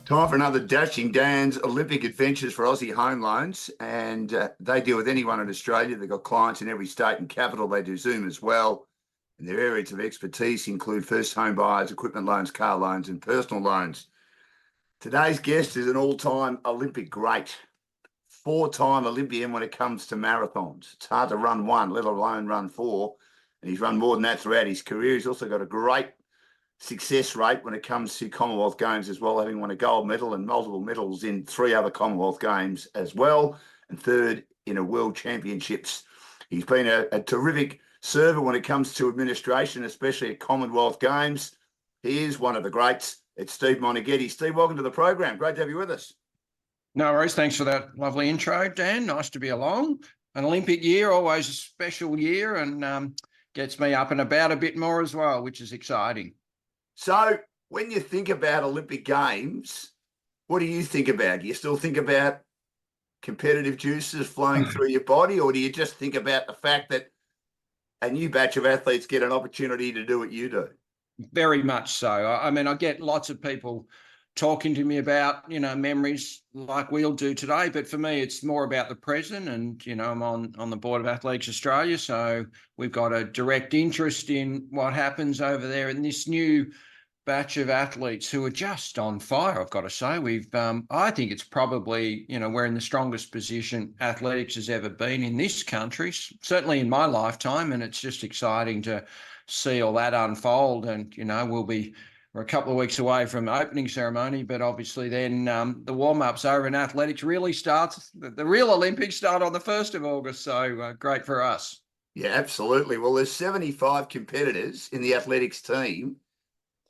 Time for another Dashing Dan's Olympic Adventures for Aussie Home Loans, and they deal with anyone in Australia. They've got clients in every state and capital. They do Zoom as well, and their areas of expertise include first home buyers, equipment loans, car loans, and personal loans. Today's guest is an all-time Olympic great, four-time Olympian when it comes to marathons. It's hard to run one, let alone run four, and he's run more than that throughout his career. He's also got a great success rate when it comes to Commonwealth Games as well, having won a gold medal and multiple medals in 3 other Commonwealth Games as well, and third in a World Championships. He's been a terrific server when it comes to administration, especially at Commonwealth Games. He is one of the greats. It's Steve Moneghetti. Steve, welcome to the program. Great to have you with us. No worries. Thanks for that lovely intro, Dan. Nice to be along. An Olympic year, always a special year, and gets me up and about a bit more as well, which is exciting. So when you think about Olympic Games, what do you think about? Do you still think about competitive juices flowing through your body, or do you just think about the fact that a new batch of athletes get an opportunity to do what you do? Very much so. I mean, I get lots of people talking to me about, memories like we'll do today. But for me, it's more about the present. And, I'm on the board of Athletics Australia. So we've got a direct interest in what happens over there in this new batch of athletes who are just on fire. I've got to say, I think it's probably, we're in the strongest position athletics has ever been in this country, certainly in my lifetime. And it's just exciting to see all that unfold. And, we're a couple of weeks away from opening ceremony, but obviously then the warm-ups over in athletics really starts. The real Olympics start on the 1st of August. So great for us. Yeah, absolutely. Well, there's 75 competitors in the athletics team.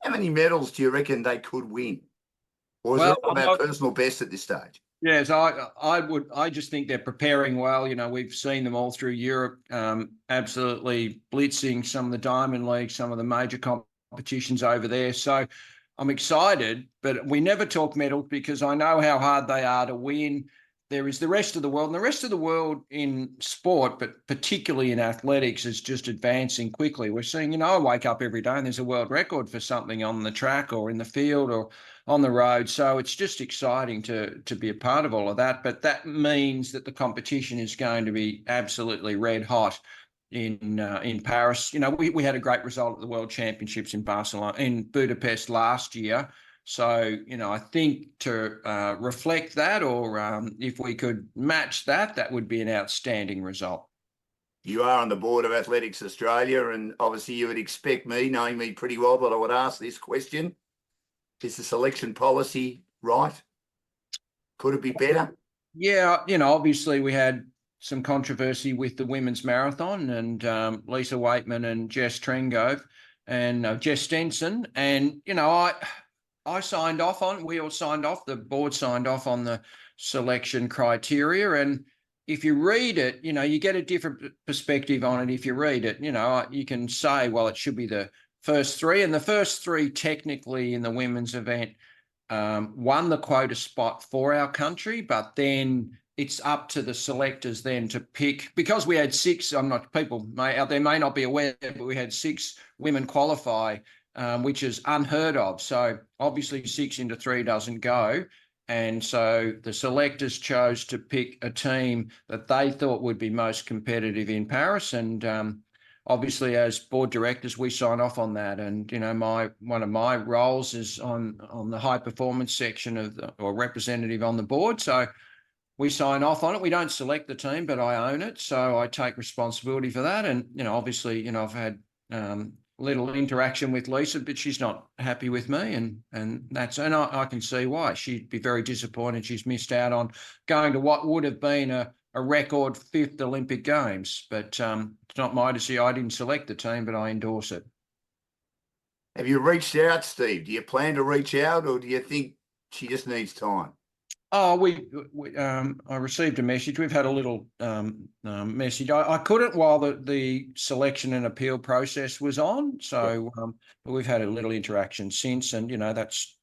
How many medals do you reckon they could win? Or is it all about personal best at this stage? Yes, I just think they're preparing well. We've seen them all through Europe, absolutely blitzing some of the Diamond League, some of the major competitions over there. So I'm excited, but we never talk medals because I know how hard they are to win. There is the rest of the world, and the rest of the world in sport, but particularly in athletics, is just advancing quickly. We're seeing, I wake up every day and there's a world record for something on the track or in the field or on the road. So it's just exciting to be a part of all of that. But that means that the competition is going to be absolutely red hot in Paris. We had a great result at the World Championships in Budapest last year. So, I think to reflect that, or if we could match that, that would be an outstanding result. You are on the board of Athletics Australia, and obviously you would expect me, knowing me pretty well, that I would ask this question. Is the selection policy right? Could it be better? Yeah, obviously we had some controversy with the women's marathon and Lisa Waitman and Jess Trengove and Jess Stenson. And, I signed off on, we all signed off, the board signed off on the selection criteria. And if you read it, you get a different perspective on it. If you read it, you can say, well, it should be the first three. And the first three technically in the women's event won the quota spot for our country, but then it's up to the selectors then to pick, because we had 6, people out there may not be aware, but we had 6 women qualify, which is unheard of. So obviously 6 into 3 doesn't go. And so the selectors chose to pick a team that they thought would be most competitive in Paris. And obviously as board directors, we sign off on that. And, one of my roles is on the high performance section or representative on the board. So we sign off on it. We don't select the team, but I own it. So I take responsibility for that. And, obviously, I've had little interaction with Lisa, but she's not happy with me. And I can see why. She'd be very disappointed. She's missed out on going to what would have been a record 5th Olympic Games. But it's not my decision. I didn't select the team, but I endorse it. Have you reached out, Steve? Do you plan to reach out, or do you think she just needs time? Oh, I received a message. We've had a little message. I couldn't while the selection and appeal process was on. So, but we've had a little interaction since, and that's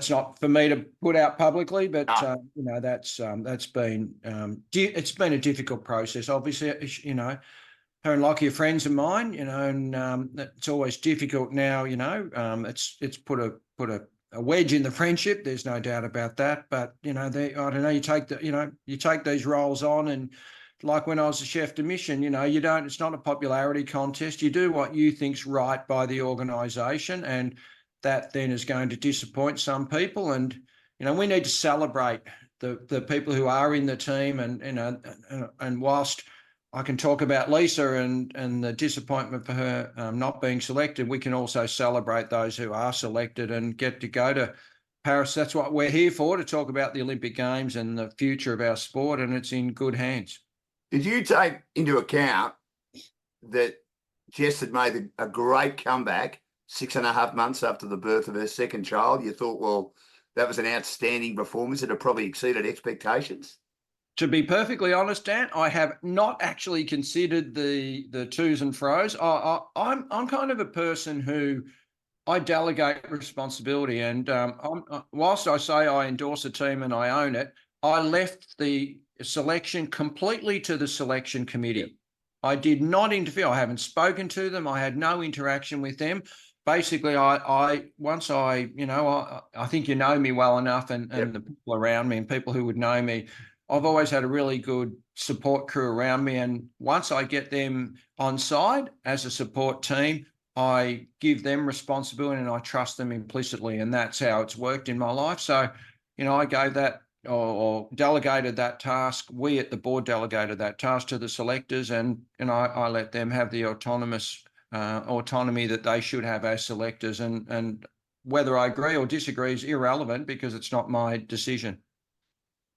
not for me to put out publicly. But that's been it's been a difficult process. Obviously, her and Lockie are friends of mine. And it's always difficult now. It's put a a wedge in the friendship. There's no doubt about that. But, I don't know, you take these roles on, and like when I was a chef de mission, it's not a popularity contest. You do what you think's right by the organisation, and that then is going to disappoint some people. And, we need to celebrate the people who are in the team. And whilst I can talk about Lisa and the disappointment for her not being selected, we can also celebrate those who are selected and get to go to Paris. That's what we're here for, to talk about the Olympic Games and the future of our sport, and it's in good hands. Did you take into account that Jess had made a great comeback 6.5 months after the birth of her second child? You thought, well, that was an outstanding performance. It had probably exceeded expectations. To be perfectly honest, Dan, I have not actually considered the twos and fros. I'm kind of a person who I delegate responsibility, and whilst I say I endorse a team and I own it, I left the selection completely to the selection committee. I did not interfere. I haven't spoken to them. I had no interaction with them. Basically, I think you know me well enough, and the people around me and people who would know me, I've always had a really good support crew around me. And once I get them on side as a support team, I give them responsibility and I trust them implicitly. And that's how it's worked in my life. So, I gave that or delegated that task. We at the board delegated that task to the selectors, and I let them have the autonomy that they should have as selectors. And whether I agree or disagree is irrelevant, because it's not my decision.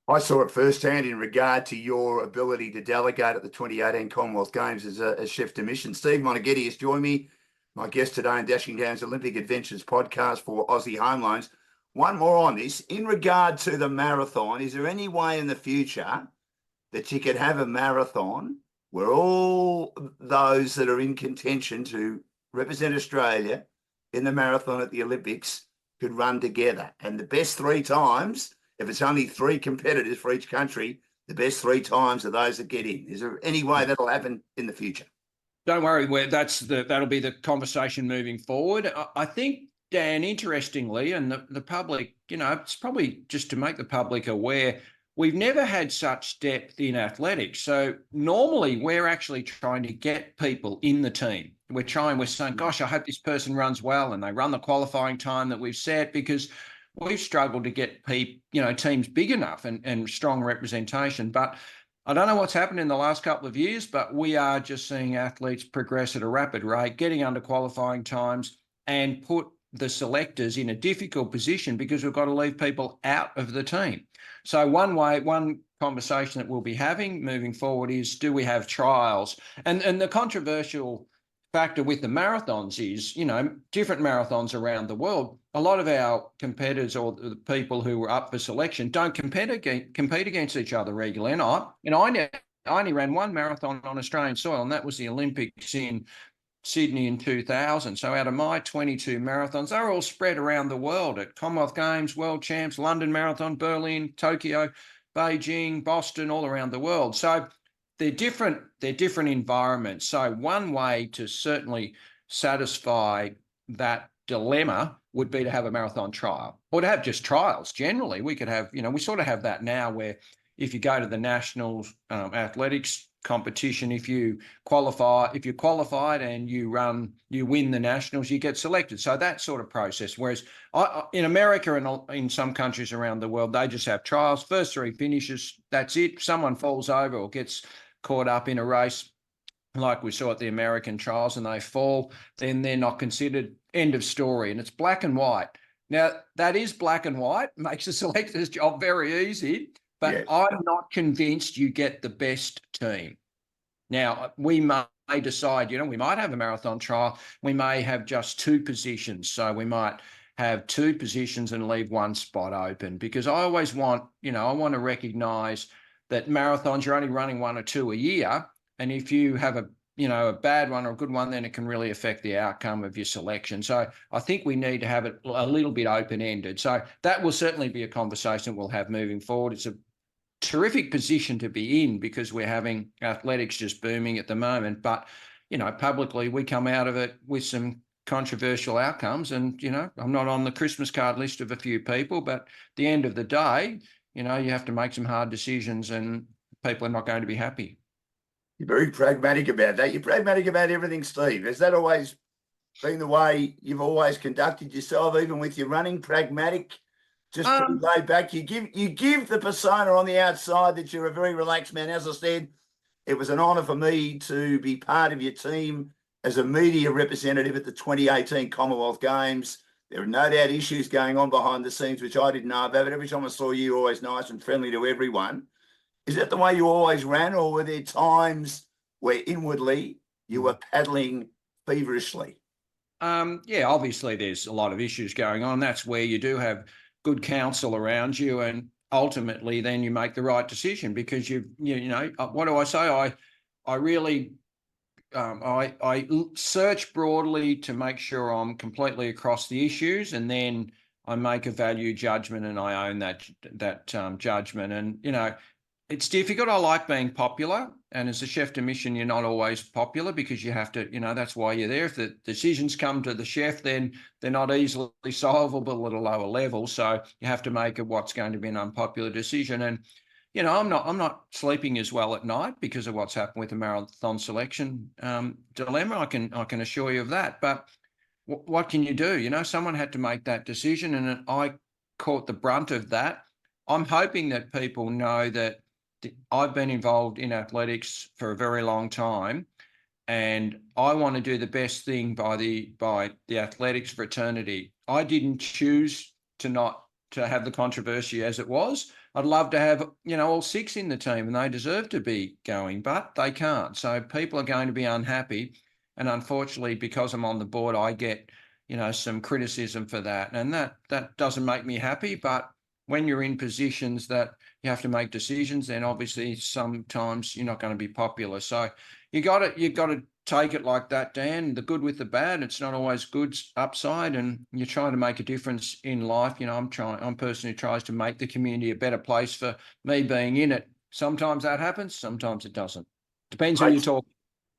I saw it firsthand in regard to your ability to delegate at the 2018 Commonwealth Games as chef de mission. Steve Moneghetti has joined me, my guest today on Dashing Down's Olympic Adventures podcast for Aussie Home Loans. One more on this. In regard to the marathon, is there any way in the future that you could have a marathon where all those that are in contention to represent Australia in the marathon at the Olympics could run together? And the best 3 times, if it's only 3 competitors for each country, the best 3 times are those that get in. Is there any way that'll happen in the future? Don't worry, that'll be the conversation moving forward. I think, Dan, interestingly, and the public, it's probably just to make the public aware, we've never had such depth in athletics. So normally we're actually trying to get people in the team. We're saying, gosh, I hope this person runs well and they run the qualifying time that we've set, because we've struggled to get teams big enough and strong representation. But I don't know what's happened in the last couple of years, but we are just seeing athletes progress at a rapid rate, getting under qualifying times, and put the selectors in a difficult position because we've got to leave people out of the team. So one conversation that we'll be having moving forward is, do we have trials? And the controversial factor with the marathons is, different marathons around the world, a lot of our competitors or the people who are up for selection don't compete against each other regularly. And I only ran one marathon on Australian soil, and that was the Olympics in Sydney in 2000. So out of my 22 marathons, they're all spread around the world at Commonwealth Games, World Champs, London Marathon, Berlin, Tokyo, Beijing, Boston, all around the world. So they're different environments. So one way to certainly satisfy that dilemma would be to have a marathon trial, or to have just trials. Generally, we could have, we sort of have that now, where if you go to the national athletics competition, if you're qualified and you win the nationals, you get selected. So that sort of process. Whereas in America and in some countries around the world, they just have trials. First 3 finishes, that's it. If someone falls over or gets caught up in a race, like we saw at the American trials, and they fall, then they're not considered. End of story. And it's black and white. Now, that is black and white, makes the selector's job very easy, but yes, I'm not convinced you get the best team. Now, we may decide, we might have a marathon trial. We may have just 2 positions. So we might have 2 positions and leave 1 spot open, because I always want, I want to recognise that marathons, you're only running 1 or 2 a year. And if you have a bad one or a good one, then it can really affect the outcome of your selection. So I think we need to have it a little bit open-ended. So that will certainly be a conversation we'll have moving forward. It's a terrific position to be in, because we're having athletics just booming at the moment. But, publicly, we come out of it with some controversial outcomes. And, I'm not on the Christmas card list of a few people, but at the end of the day, you have to make some hard decisions and people are not going to be happy. You're very pragmatic about that. You're pragmatic about everything, Steve. Has that always been the way you've always conducted yourself, even with your running? Pragmatic, just pretty laid back. You give the persona on the outside that you're a very relaxed man. As I said, it was an honour for me to be part of your team as a media representative at the 2018 Commonwealth Games. There are no doubt issues going on behind the scenes, which I didn't know about, but every time I saw you, always nice and friendly to everyone. Is that the way you always ran, or were there times where inwardly you were paddling feverishly? Yeah, obviously there's a lot of issues going on. That's where you do have good counsel around you, and ultimately then you make the right decision, because what do I say? I really I search broadly to make sure I'm completely across the issues, and then I make a value judgment and I own that judgment. And it's difficult. I like being popular, and as a chef de mission, you're not always popular because you have to, that's why you're there. If the decisions come to the chef, then they're not easily solvable at a lower level. So you have to make what's going to be an unpopular decision. And I'm not sleeping as well at night because of what's happened with the marathon selection dilemma. I can assure you of that. But what can you do? Someone had to make that decision, and I caught the brunt of that. I'm hoping that people know that I've been involved in athletics for a very long time, and I want to do the best thing by the athletics fraternity. I didn't choose to have the controversy as it was. I'd love to have, all 6 in the team, and they deserve to be going, but they can't. So people are going to be unhappy. And unfortunately, because I'm on the board, I get, some criticism for that. And that doesn't make me happy. But when you're in positions that you have to make decisions, then obviously sometimes you're not going to be popular. So you got to take it like that, Dan. The good with the bad. It's not always good upside, and you're trying to make a difference in life. I'm a person who tries to make the community a better place for me being in it. Sometimes that happens, sometimes it doesn't. Depends who you talk.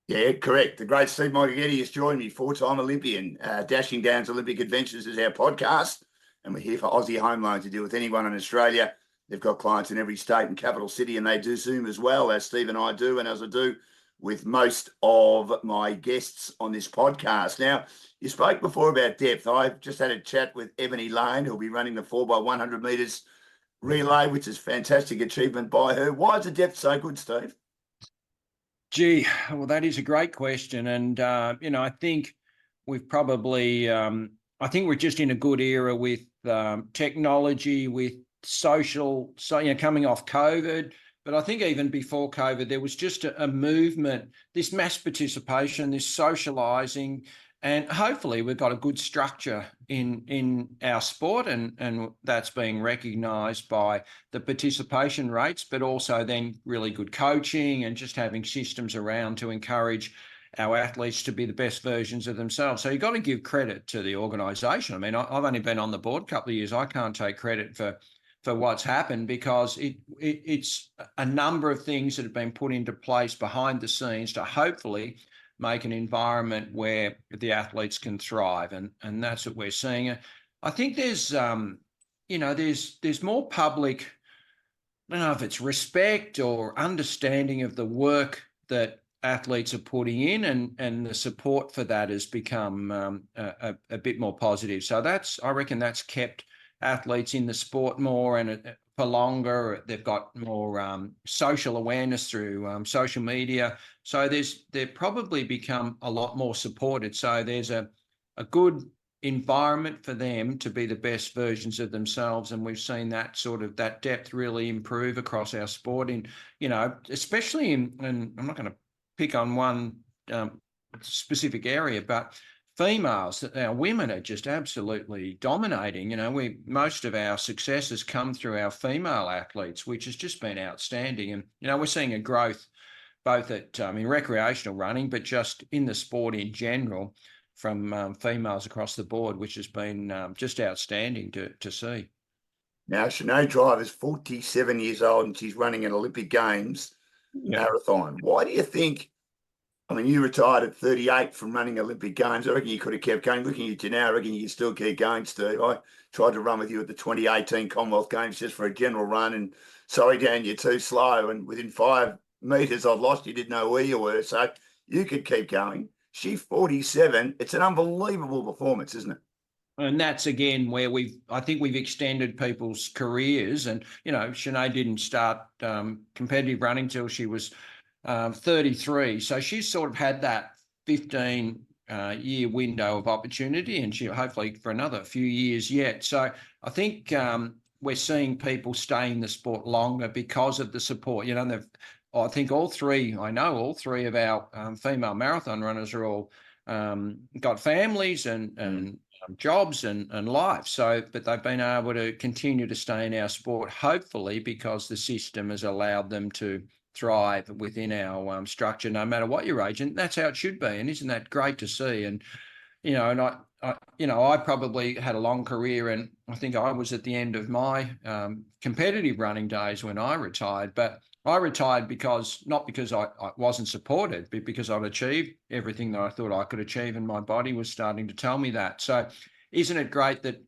Yeah, correct. The great Steve Moneghetti has joined me, 4-time Olympian. Dashing Down's Olympic Adventures is our podcast, and we're here for Aussie Home Loans to deal with anyone in Australia. They've got clients in every state and capital city, and they do Zoom as well, as Steve and I do, and as I do with most of my guests on this podcast. Now, you spoke before about depth. I've just had a chat with Ebony Lane, who'll be running the 4x100 metres relay, which is fantastic achievement by her. Why is the depth so good, Steve? Gee, well, that is a great question. And, I think we've probably, I think we're just in a good era with technology, with social, coming off COVID. But I think even before COVID, there was just a movement, this mass participation, this socialising, and hopefully we've got a good structure in our sport, and that's being recognised by the participation rates, but also then really good coaching and just having systems around to encourage our athletes to be the best versions of themselves. So you've got to give credit to the organisation. I mean, I've only been on the board a couple of years. I can't take credit for what's happened, because it's a number of things that have been put into place behind the scenes to hopefully make an environment where the athletes can thrive. And that's what we're seeing. I think there's, there's more public, I don't know if it's respect or understanding of the work that athletes are putting in, and the support for that has become a bit more positive. So I reckon that's kept athletes in the sport more and for longer. They've got more social awareness through social media. So they've probably become a lot more supported. So there's a good environment for them to be the best versions of themselves. And we've seen that depth really improve across our sport especially and I'm not going to pick on one specific area, but females, our women are just absolutely dominating. Most of our success has come through our female athletes, which has just been outstanding. And, we're seeing a growth both at in recreational running, but just in the sport in general from females across the board, which has been just outstanding to see. Now, Sinead Driver's 47 years old, and she's running an Olympic Games marathon. Why do you think I mean, you retired at 38 from running Olympic Games. I reckon you could have kept going. Looking at you now, I reckon you can still keep going, Steve. I tried to run with you at the 2018 Commonwealth Games just for a general run, and sorry, Dan, you're too slow. And within 5 metres, I've lost you. Didn't know where you were, so you could keep going. She 47. It's an unbelievable performance, isn't it? And that's again where I think we've extended people's careers. And, Sinead didn't start competitive running till she was 33. So she's sort of had that 15-year window of opportunity, and she'll hopefully for another few years yet. So I think we're seeing people stay in the sport longer because of the support. I think all three of our female marathon runners are all got families and jobs and lives. But they've been able to continue to stay in our sport, hopefully because the system has allowed them to thrive within our structure, no matter what your age. And that's how it should be. And isn't that great to see? And, I probably had a long career, and I think I was at the end of my competitive running days when I retired. But I retired not because I wasn't supported, but because I'd achieved everything that I thought I could achieve, and my body was starting to tell me that. So isn't it great that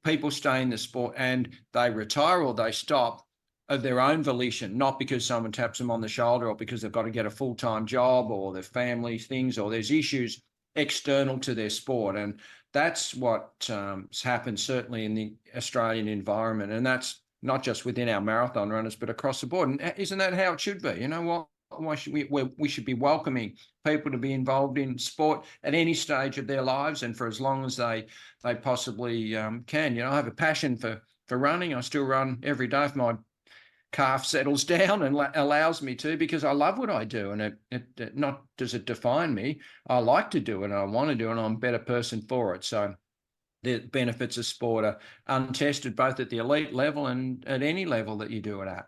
people stay in the sport and they retire or they stop of their own volition, not because someone taps them on the shoulder or because they've got to get a full-time job or their family things or there's issues external to their sport. And that's what has happened certainly in the Australian environment. And that's not just within our marathon runners, but across the board. And isn't that how it should be? You know what? Why should we should be welcoming people to be involved in sport at any stage of their lives and for as long as they possibly can. I have a passion for running. I still run every day if my calf settles down and allows me to, because I love what I do, and it not does it define me. I like to do it and I want to do it, and I'm a better person for it. So the benefits of sport are untested, both at the elite level and at any level that you do it at.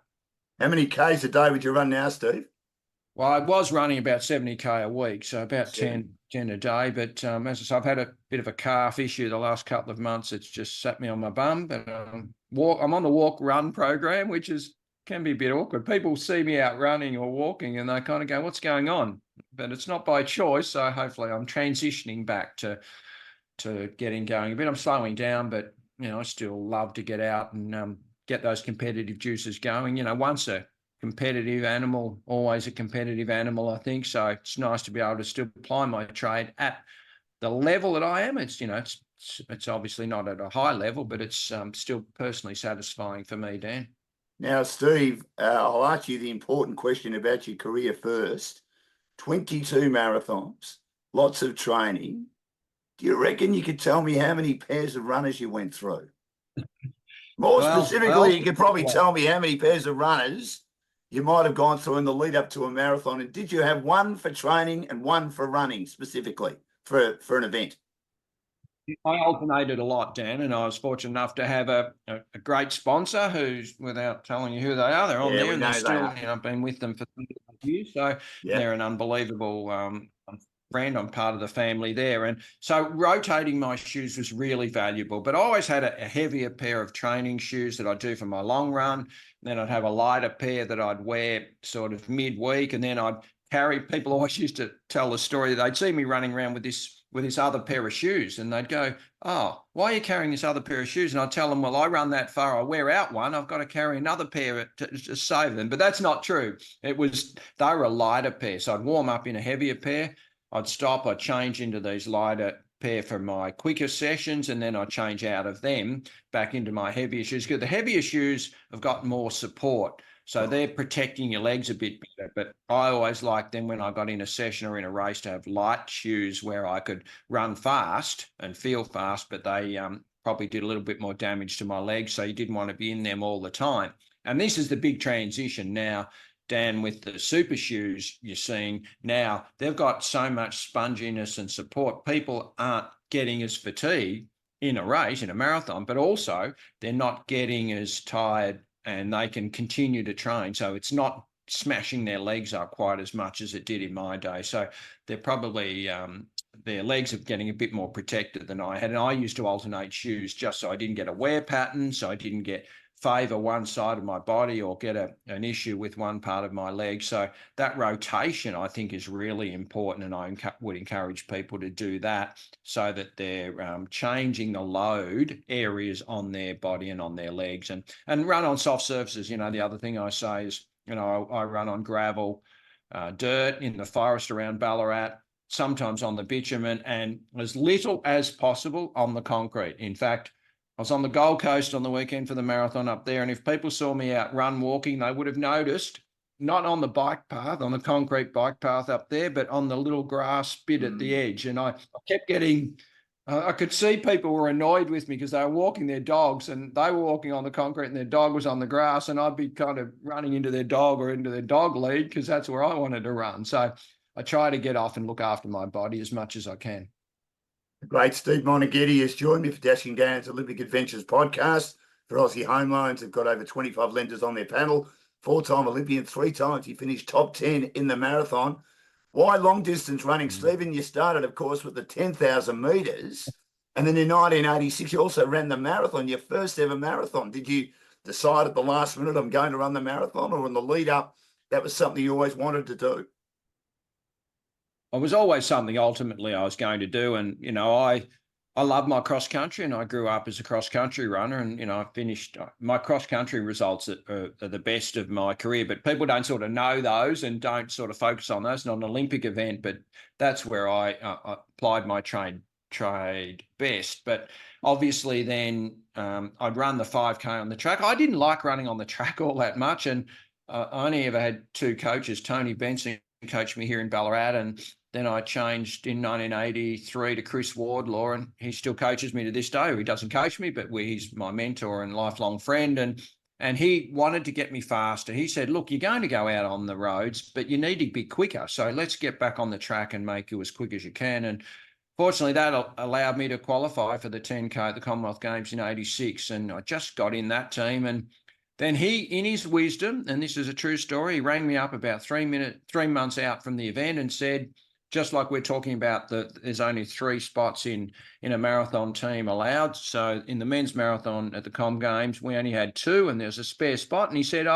How many Ks a day would you run now, Steve? Well, I was running about 70K a week, so about 10 a day. But as I say, I've had a bit of a calf issue the last couple of months. It's just sat me on my bum. But I'm on the walk-run program, which can be a bit awkward. People see me out running or walking and they kind of go, what's going on? But it's not by choice. So hopefully I'm transitioning back to getting going a bit. I'm slowing down, but, I still love to get out and get those competitive juices going. Once a competitive animal, always a competitive animal, I think. So it's nice to be able to still apply my trade at the level that I am. It's, it's obviously not at a high level, but it's still personally satisfying for me, Dan. Now, Steve, I'll ask you the important question about your career first. 22 marathons, lots of training. Do you reckon you could tell me how many pairs of runners you went through? More specifically, you could probably tell me how many pairs of runners you might have gone through in the lead up to a marathon. And did you have one for training and one for running specifically for an event? I alternated a lot, Dan, and I was fortunate enough to have a great sponsor who's, without telling you who they are, they're on there, and they're still, I've been with them for 30 years, so they're an unbelievable friend. I'm part of the family there, and so rotating my shoes was really valuable. But I always had a heavier pair of training shoes that I'd do for my long run. Then I'd have a lighter pair that I'd wear sort of midweek, and then I'd carry. People always used to tell the story that they'd see me running around with this other pair of shoes, and they'd go, oh, why are you carrying this other pair of shoes? And I'd tell them, well, I run that far, I wear out one, I've got to carry another pair to save them. But that's not true. They were a lighter pair. So I'd warm up in a heavier pair, I'd stop, I'd change into these lighter pair for my quicker sessions, and then I'd change out of them back into my heavier shoes, because the heavier shoes have got more support. So they're protecting your legs a bit better. But I always liked them when I got in a session or in a race to have light shoes where I could run fast and feel fast, but they probably did a little bit more damage to my legs. So you didn't want to be in them all the time. And this is the big transition now, Dan, with the super shoes you're seeing now. They've got so much sponginess and support. People aren't getting as fatigued in a race, in a marathon, but also they're not getting as tired, and they can continue to train. So it's not smashing their legs up quite as much as it did in my day. So they're probably their legs are getting a bit more protected than I had. And I used to alternate shoes just so I didn't get a wear pattern, so I didn't get favour one side of my body or get an issue with one part of my leg. So that rotation, I think, is really important, and I would encourage people to do that so that they're changing the load areas on their body and on their legs, and run on soft surfaces. The other thing I say is, I run on gravel, dirt in the forest around Ballarat, sometimes on the bitumen, and as little as possible on the concrete. In fact, I was on the Gold Coast on the weekend for the marathon up there, and if people saw me out walking, they would have noticed, not on the bike path, on the concrete bike path up there, but on the little grass bit at the edge. And I kept getting, I could see people were annoyed with me because they were walking their dogs, and they were walking on the concrete and their dog was on the grass, and I'd be kind of running into their dog or into their dog lead because that's where I wanted to run. So I try to get off and look after my body as much as I can. The great Steve Moneghetti has joined me for Dashing Gans Olympic Adventures podcast for Aussie Home Loans. They've got over 25 lenders on their panel. 4-time Olympian, 3 times. He finished top 10 in the marathon. Why long distance running, Stephen? You started, of course, with the 10,000 metres. And then in 1986, you also ran the marathon, your first ever marathon. Did you decide at the last minute, I'm going to run the marathon, or in the lead up, that was something you always wanted to do? It was always something ultimately I was going to do. And, I love my cross country, and I grew up as a cross country runner, and, I finished my cross country results are the best of my career, but people don't sort of know those and don't sort of focus on those. It's not an Olympic event, but that's where I applied my trade best. But obviously then I'd run the 5K on the track. I didn't like running on the track all that much. And I only ever had 2 coaches. Tony Benson coached me here in Ballarat, and then I changed in 1983 to Chris Wardlaw, and he still coaches me to this day. He doesn't coach me, but he's my mentor and lifelong friend. And he wanted to get me faster. He said, look, you're going to go out on the roads, but you need to be quicker. So let's get back on the track and make you as quick as you can. And fortunately, that allowed me to qualify for the 10K at the Commonwealth Games in 86. And I just got in that team. And then he, in his wisdom, and this is a true story, he rang me up about 3 months out from the event and said, just like we're talking about, there's only 3 spots in a marathon team allowed. So in the men's marathon at the Com Games, we only had 2, and there's a spare spot. And he said,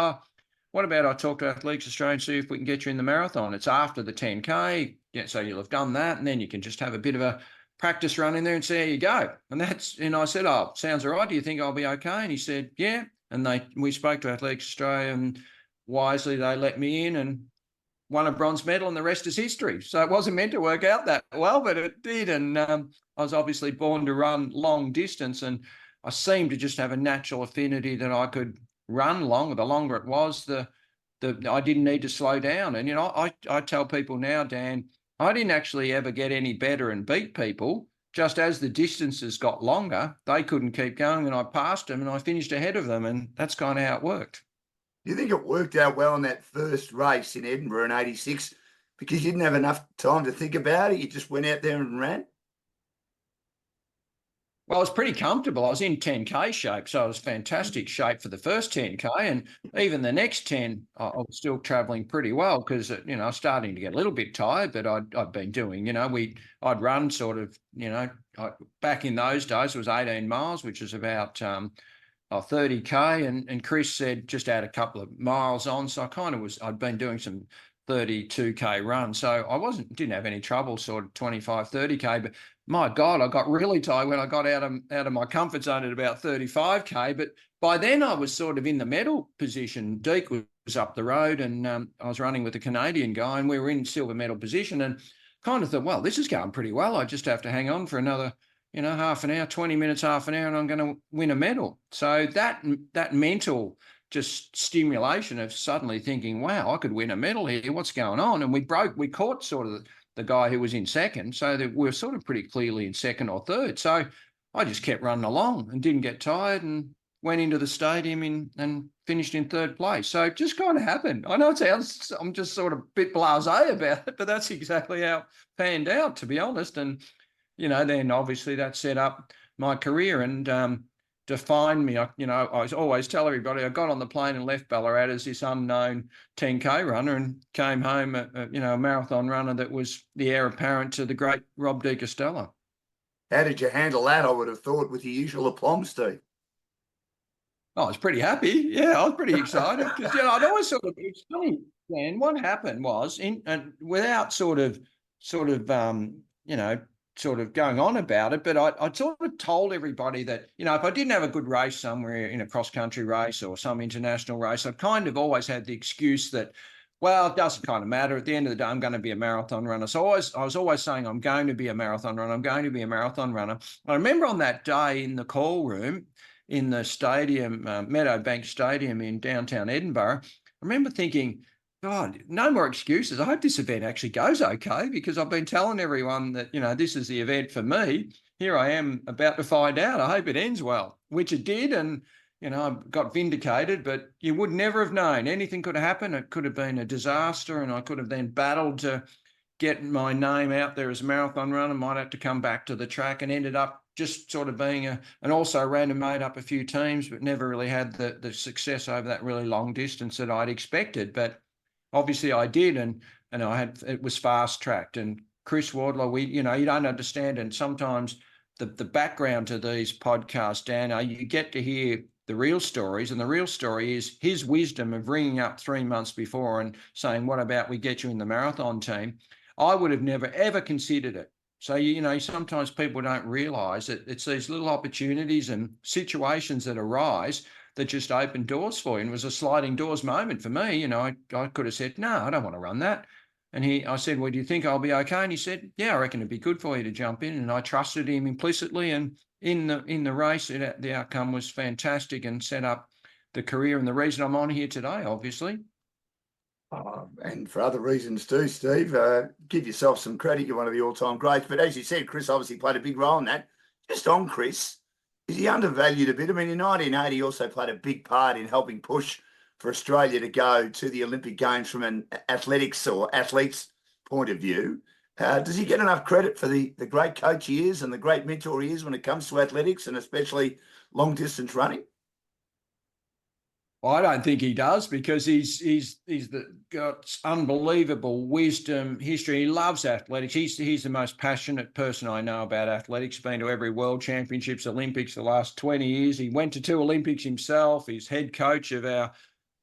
what about I talk to Athletics Australia and see if we can get you in the marathon? It's after the 10K. Yeah, so you'll have done that, and then you can just have a bit of a practice run in there and see how you go. And I said, sounds all right. Do you think I'll be okay? And he said, yeah. And we spoke to Athletics Australia, and wisely they let me in and won a bronze medal, and the rest is history. So it wasn't meant to work out that well, but it did. And I was obviously born to run long distance, and I seemed to just have a natural affinity that I could run longer. The longer it was, I didn't need to slow down. And, I tell people now, Dan, I didn't actually ever get any better and beat people. Just as the distances got longer, they couldn't keep going, and I passed them and I finished ahead of them. And that's kind of how it worked. Do you think it worked out well in that first race in Edinburgh in 86 because you didn't have enough time to think about it? You just went out there and ran? Well, I was pretty comfortable. I was in 10K shape, so I was fantastic shape for the first 10K. And even the next 10, I was still traveling pretty well because, I was starting to get a little bit tired, but I'd been doing, I'd run sort of, back in those days, it was 18 miles, which is about 30K. And Chris said just add a couple of miles on. So I'd been doing some 32K runs. So I didn't have any trouble sort of 25, 30K, but my God, I got really tired when I got out of my comfort zone at about 35K. But by then I was sort of in the medal position. Deke was up the road, and I was running with a Canadian guy, and we were in silver medal position, and kind of thought, well, this is going pretty well. I just have to hang on for another, half an hour, 20 minutes, half an hour, and I'm going to win a medal. So that mental just stimulation of suddenly thinking, wow, I could win a medal here. What's going on? And we caught sort of the guy who was in second, so that we were sort of pretty clearly in second or third. So I just kept running along and didn't get tired, and went into the stadium and finished in third place. So it just kind of happened. I know I'm just sort of a bit blasé about it, but that's exactly how it panned out, to be honest. And, then obviously that set up my career. And defined me. I always tell everybody I got on the plane and left Ballarat as this unknown 10K runner and came home a marathon runner that was the heir apparent to the great Rob de Castella. How did you handle that? I would have thought with the usual aplomb, Steve. I was pretty happy. Yeah, I was pretty excited because I'd always it's funny, Dan. What happened was and without sort of going on about it, but I sort of told everybody that if I didn't have a good race somewhere in a cross country race or some international race, I kind of always had the excuse that, well, it doesn't kind of matter. At the end of the day, I'm going to be a marathon runner. So I was always saying, I'm going to be a marathon runner. I'm going to be a marathon runner. I remember on that day in the call room in the stadium, Meadowbank Stadium in downtown Edinburgh, I remember thinking, God, no more excuses. I hope this event actually goes okay because I've been telling everyone that, this is the event for me. Here I am about to find out. I hope it ends well, which it did. And, I got vindicated, but you would never have known. Anything could have happened. It could have been a disaster and I could have then battled to get my name out there as a marathon runner, might have to come back to the track and ended up just sort of being and also ran and made up a few teams, but never really had the success over that really long distance that I'd expected. But obviously I did, and it was fast tracked. And Chris Wardler, you don't understand. And sometimes the background to these podcasts, Dan, you get to hear the real stories, and the real story is his wisdom of ringing up 3 months before and saying, what about we get you in the marathon team? I would have never, ever considered it. So, sometimes people don't realise that it's these little opportunities and situations that arise that just open doors for you. And it was a sliding doors moment for me. I could have said, no, I don't want to run that. And I said, well, do you think I'll be okay? And he said, yeah, I reckon it'd be good for you to jump in. And I trusted him implicitly. And in the race, the outcome was fantastic and set up the career and the reason I'm on here today, obviously. And for other reasons too, Steve, give yourself some credit. You're one of the all-time greats. But as you said, Chris obviously played a big role in that. Just on Chris, is he undervalued a bit? I mean, in 1980, he also played a big part in helping push for Australia to go to the Olympic Games from an athletics or athlete's point of view. Does he get enough credit for the great coach he is and the great mentor he is when it comes to athletics and especially long-distance running? I don't think he does because he's got unbelievable wisdom, history. He loves athletics. He's the most passionate person I know about athletics. Been to every World Championships, Olympics the last 20 years. He went to 2 Olympics himself. He's head coach of our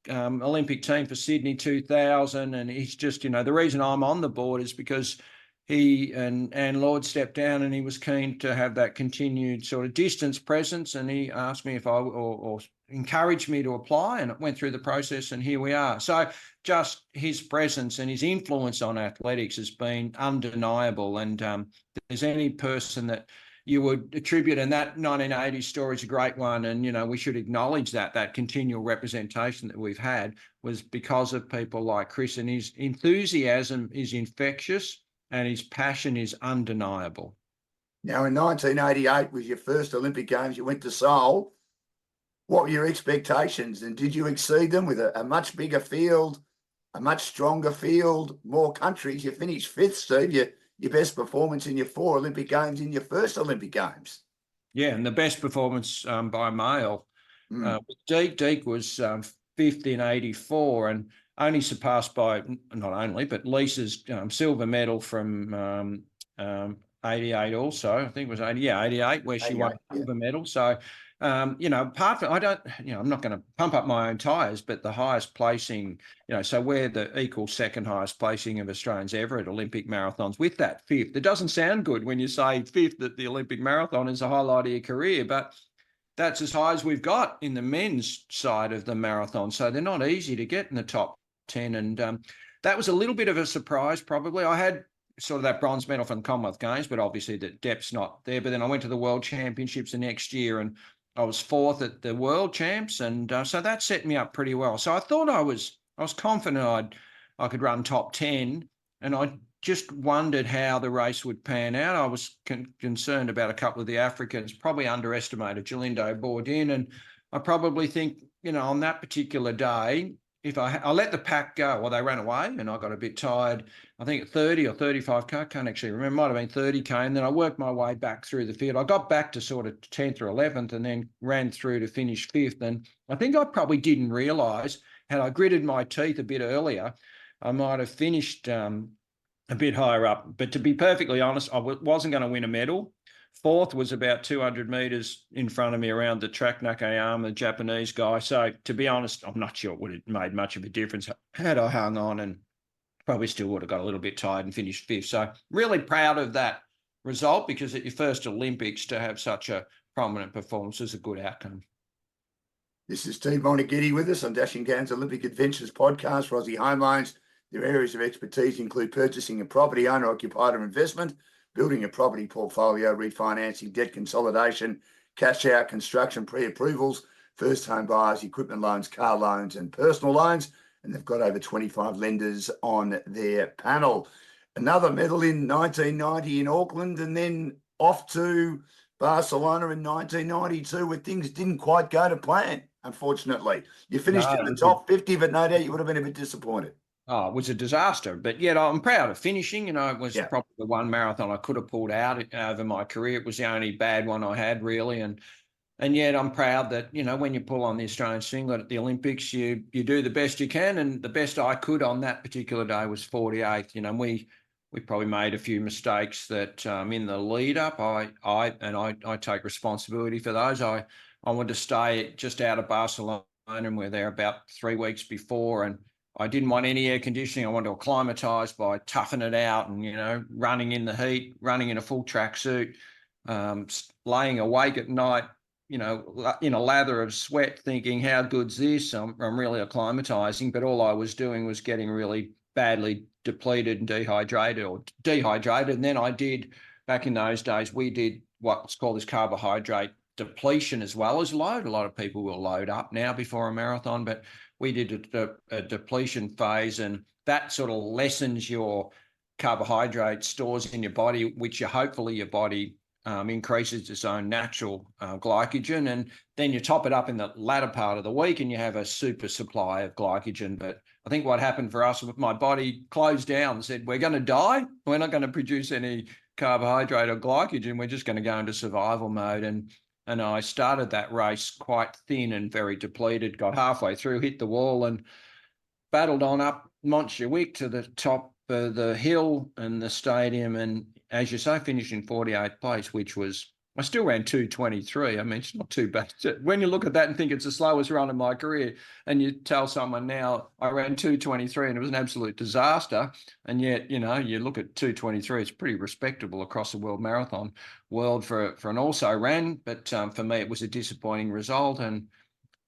Olympic team for Sydney 2000. And he's just, the reason I'm on the board is because he and Lord stepped down and he was keen to have that continued sort of distance presence. And he asked me if or encouraged me to apply, and it went through the process and here we are. So just his presence and his influence on athletics has been undeniable. And there's any person that you would attribute, and that 1980s story is a great one. And, we should acknowledge that continual representation that we've had was because of people like Chris, and his enthusiasm is infectious and his passion is undeniable. Now, in 1988 was your first Olympic Games. You went to Seoul. What were your expectations, and did you exceed them with a much bigger field, a much stronger field, more countries? You finished 5th, Steve. Your best performance in your 4 Olympic Games in your first Olympic Games. Yeah, and the best performance by male. Deke was 5th in 84 and only surpassed by, not only, but Lisa's silver medal from 88 also. I think it was 88, where she won the silver medal. So, apart from, I'm not going to pump up my own tyres, but the highest placing, so we're the equal second highest placing of Australians ever at Olympic marathons with that 5th. It doesn't sound good when you say 5th at the Olympic marathon is the highlight of your career, but that's as high as we've got in the men's side of the marathon. So they're not easy to get in the top 10. And that was a little bit of a surprise, probably. I had sort of that bronze medal from the Commonwealth Games, but obviously the depth's not there. But then I went to the World Championships the next year and I was 4th at the World Champs. And so that set me up pretty well. So I thought I was confident I could run top 10. And I just wondered how the race would pan out. I was concerned about a couple of the Africans, probably underestimated Jalindo Bourdin. And I probably think, on that particular day, if I let the pack go, well, they ran away and I got a bit tired. I think at 30 or 35K, can't actually remember, might have been 30K. And then I worked my way back through the field. I got back to sort of 10th or 11th and then ran through to finish 5th. And I think I probably didn't realise, had I gritted my teeth a bit earlier, I might have finished a bit higher up. But to be perfectly honest, I wasn't going to win a medal. 4th was about 200 metres in front of me around the track, Nakayama, the Japanese guy. So to be honest, I'm not sure it would have made much of a difference had I hung on, and probably still would have got a little bit tired and finished 5th. So really proud of that result, because at your first Olympics to have such a prominent performance is a good outcome. This is Steve Moneghetti with us on Dashing Gans Olympic Adventures podcast for Aussie Home Loans. Their areas of expertise include purchasing a property, owner-occupied or investment, building a property portfolio, refinancing, debt consolidation, cash out, construction pre-approvals, first home buyers, equipment loans, car loans and personal loans. And they've got over 25 lenders on their panel. Another medal in 1990 in Auckland, and then off to Barcelona in 1992 where things didn't quite go to plan, unfortunately. You finished in the top 50, but no doubt you would have been a bit disappointed. Oh, it was a disaster, but yet I'm proud of finishing. You know, it was probably the one marathon I could have pulled out over my career. It was the only bad one I had, really. And yet I'm proud that, you know, when you pull on the Australian singlet at the Olympics, you do the best you can. And the best I could on that particular day was 48th. You know, we probably made a few mistakes that in the lead up, I take responsibility for those. I wanted to stay just out of Barcelona, and we're there about 3 weeks before, and I didn't want any air conditioning. I wanted to acclimatise by toughing it out and, you know, running in the heat, running in a full tracksuit, laying awake at night, you know, in a lather of sweat, thinking, how good's this? I'm really acclimatising. But all I was doing was getting really badly depleted and dehydrated. And then I did, back in those days, we did what's called this carbohydrate depletion as well as load. A lot of people will load up now before a marathon, but we did a depletion phase, and that sort of lessens your carbohydrate stores in your body, which hopefully your body increases its own natural glycogen. And then you top it up in the latter part of the week and you have a super supply of glycogen. But I think what happened for us, my body closed down and said, we're going to die. We're not going to produce any carbohydrate or glycogen. We're just going to go into survival mode. And I started that race quite thin and very depleted, got halfway through, hit the wall and battled on up Montjuic to the top of the hill and the stadium. And as you say, finished in 48th place, which was, I still ran 2:23. I mean, it's not too bad. When you look at that and think it's the slowest run in my career, and you tell someone now I ran 2:23 and it was an absolute disaster, and yet, you know, you look at 2:23, it's pretty respectable across the world marathon world for an also ran. But for me, it was a disappointing result. And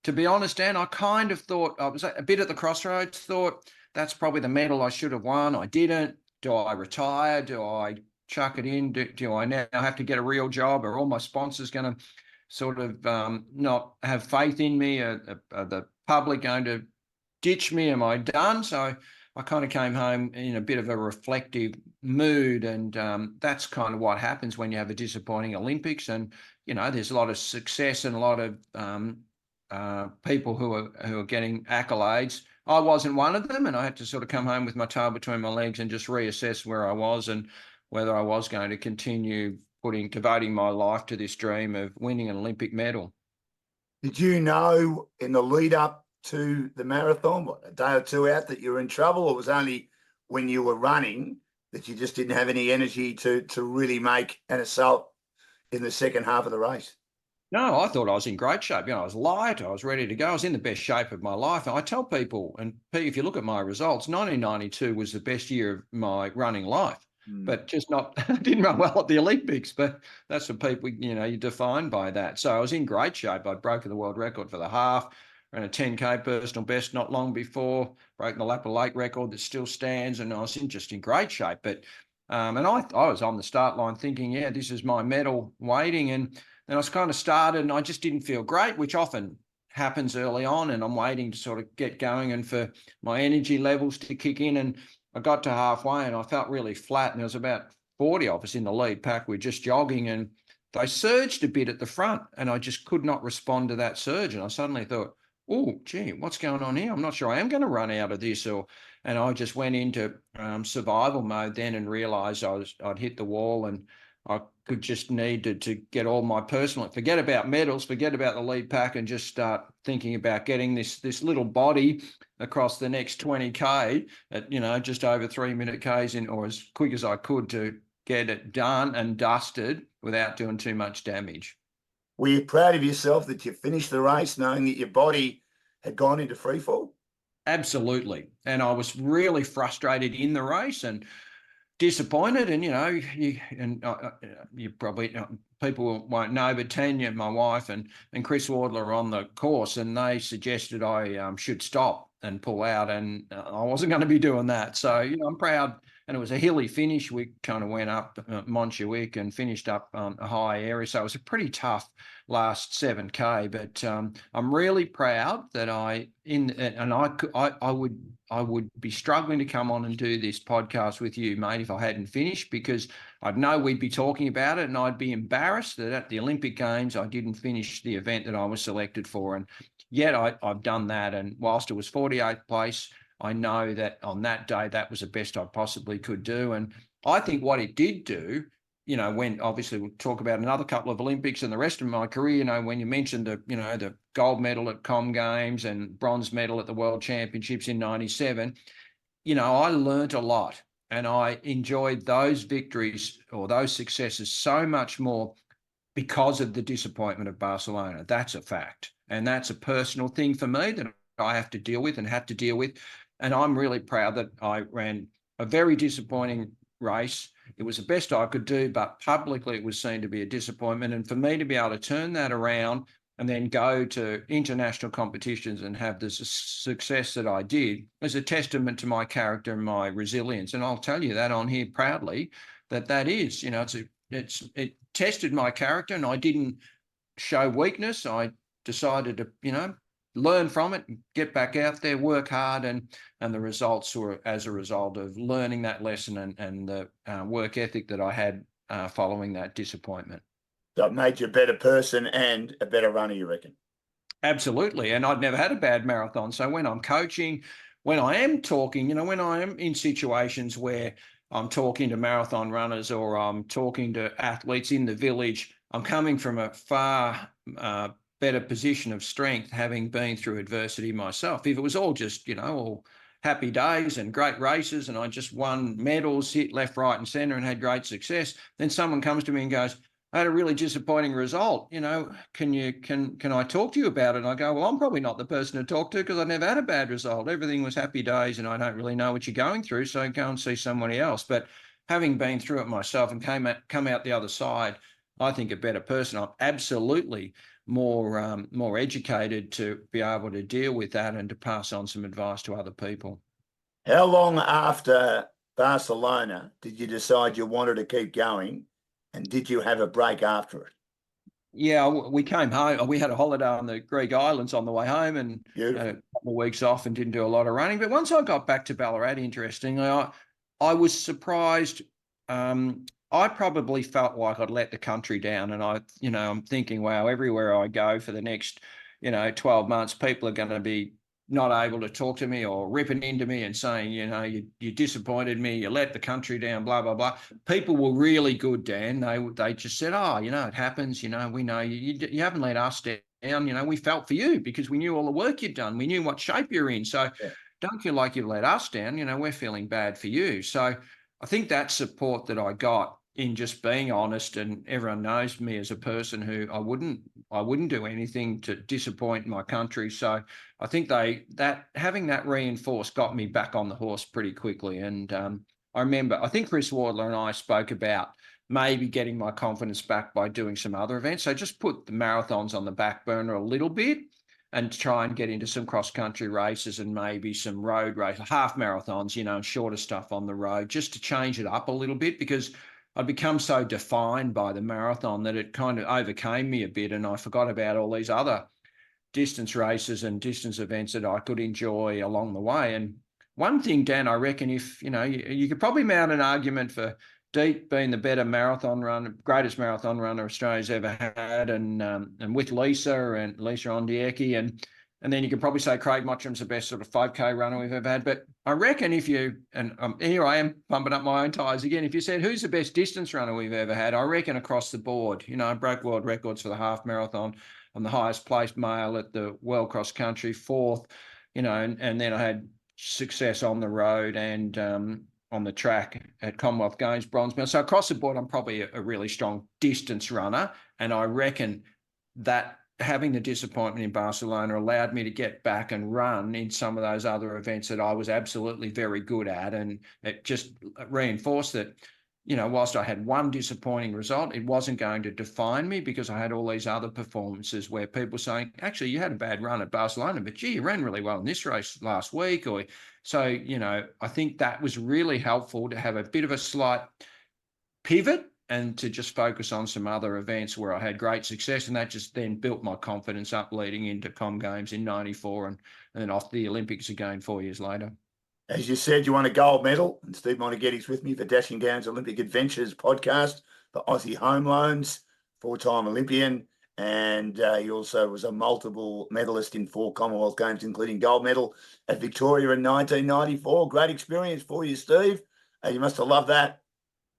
to be honest, Dan, I kind of thought, I was a bit at the crossroads, thought that's probably the medal I should have won. I didn't. Do I retire? Do I chuck it in? Do I now have to get a real job? Are all my sponsors going to sort of not have faith in me? Are the public going to ditch me? Am I done? So I kind of came home in a bit of a reflective mood, and that's kind of what happens when you have a disappointing Olympics. And, you know, there's a lot of success and a lot of people who are getting accolades. I wasn't one of them, and I had to sort of come home with my tail between my legs and just reassess where I was and whether I was going to continue devoting my life to this dream of winning an Olympic medal. Did you know in the lead up to the marathon, a day or two out, that you were in trouble, or it was only when you were running that you just didn't have any energy to really make an assault in the second half of the race? No, I thought I was in great shape. You know, I was light. I was ready to go. I was in the best shape of my life. And I tell people, and if you look at my results, 1992 was the best year of my running life. But just not, I didn't run well at the Olympics, but that's what people, you know, you're defined by that. So I was in great shape. I'd broken the world record for the half, ran a 10K personal best not long before, broken the Lapa Lake record that still stands, and I was just in great shape. But, and I was on the start line thinking, yeah, this is my medal waiting. And then I was kind of started and I just didn't feel great, which often happens early on, and I'm waiting to sort of get going and for my energy levels to kick in. And I got to halfway and I felt really flat, and there was about 40 of us in the lead pack. We're just jogging and they surged a bit at the front and I just could not respond to that surge. And I suddenly thought, oh, gee, what's going on here? I'm not sure I am going to run out of this. And I just went into survival mode then and realized I'd hit the wall, and I could just need to get all my personal, forget about medals, forget about the lead pack, and just start thinking about getting this little body across the next 20K at, just over 3-minute Ks in, or as quick as I could, to get it done and dusted without doing too much damage. Were you proud of yourself that you finished the race knowing that your body had gone into free fall? Absolutely. And I was really frustrated in the race and disappointed. And, you probably, people won't know, but Tanya, my wife, and Chris Wardler are on the course, and they suggested I should stop and pull out. And I wasn't going to be doing that. So, I'm proud. And it was a hilly finish. We kind of went up Montjuic and finished up on a high area. So it was a pretty tough last 7K. But I'm really proud that I would be struggling to come on and do this podcast with you, mate, if I hadn't finished, because I'd know we'd be talking about it, and I'd be embarrassed that at the Olympic Games I didn't finish the event that I was selected for. And yet I've done that. And whilst it was 48th place, I know that on that day, that was the best I possibly could do. And I think what it did do, when obviously we'll talk about another couple of Olympics and the rest of my career, when you mentioned the gold medal at Com Games and bronze medal at the World Championships in 97, I learned a lot, and I enjoyed those victories or those successes so much more because of the disappointment of Barcelona. That's a fact. And that's a personal thing for me that I have to deal with and had to deal with. And I'm really proud that I ran a very disappointing race. It was the best I could do, but publicly it was seen to be a disappointment. And for me to be able to turn that around and then go to international competitions and have the success that I did is a testament to my character and my resilience. And I'll tell you that on here proudly, that is, it tested my character, and I didn't show weakness. I decided to, learn from it, get back out there, work hard, and the results were as a result of learning that lesson and the work ethic that I had following that disappointment. So it made you a better person and a better runner, you reckon? Absolutely. And I'd never had a bad marathon. So when I'm coaching, when I am talking, when I am in situations where I'm talking to marathon runners or I'm talking to athletes in the village, I'm coming from a far better position of strength, having been through adversity myself. If it was all just, all happy days and great races and I just won medals, hit left, right, and center and had great success, then someone comes to me and goes, I had a really disappointing result. Can I talk to you about it? And I go, well, I'm probably not the person to talk to because I never had a bad result. Everything was happy days and I don't really know what you're going through. So go and see somebody else. But having been through it myself and come out the other side, I think a better person. I'm absolutely more educated to be able to deal with that and to pass on some advice to other people. How long after Barcelona did you decide you wanted to keep going? And did you have a break after it? Yeah, we came home. We had a holiday on the Greek islands on the way home and had a couple of weeks off and didn't do a lot of running. But once I got back to Ballarat, interestingly, I was surprised. I probably felt like I'd let the country down. And I'm thinking, wow, everywhere I go for the next, 12 months, people are going to be not able to talk to me or ripping into me and saying, you disappointed me, you let the country down, blah, blah, blah. People were really good, Dan. They just said, it happens. We know you haven't let us down. We felt for you because we knew all the work you'd done. We knew what shape you're in. So don't feel like you've let us down. We're feeling bad for you. So I think that support that I got in just being honest, and everyone knows me as a person who I wouldn't do anything to disappoint my country. So I think having that reinforced got me back on the horse pretty quickly. And I think Chris Wardler and I spoke about maybe getting my confidence back by doing some other events. So just put the marathons on the back burner a little bit and try and get into some cross-country races and maybe some road races, half marathons, and shorter stuff on the road, just to change it up a little bit, because I'd become so defined by the marathon that it kind of overcame me a bit, and I forgot about all these other distance races and distance events that I could enjoy along the way. And one thing, Dan, I reckon, if you could probably mount an argument for Deep being the better marathon runner, greatest marathon runner Australia's ever had, and with Lisa Ondieki, And then you can probably say Craig Mottram's the best sort of 5K runner we've ever had. But I reckon if you, and here I am pumping up my own tyres again, if you said, who's the best distance runner we've ever had, I reckon across the board. You know, I broke world records for the half marathon. I'm the highest placed male at the World Cross Country, 4th, you know, and then I had success on the road and on the track at Commonwealth Games, bronze medal. So across the board, I'm probably a really strong distance runner. And I reckon that having the disappointment in Barcelona allowed me to get back and run in some of those other events that I was absolutely very good at. And it just reinforced that, you know, whilst I had one disappointing result, it wasn't going to define me because I had all these other performances where people saying, actually, you had a bad run at Barcelona, but gee, you ran really well in this race last week. Or so, you know, I think that was really helpful to have a bit of a slight pivot and to just focus on some other events where I had great success. And that just then built my confidence up leading into Com Games in 94 and then off the Olympics again 4 years later. As you said, you won a gold medal, and Steve Moneghetti's with me for Dashing Down's Olympic Adventures podcast, the Aussie Home Loans, 4-time Olympian, and he also was a multiple medalist in 4 Commonwealth Games, including gold medal at Victoria in 1994. Great experience for you, Steve. You must have loved that.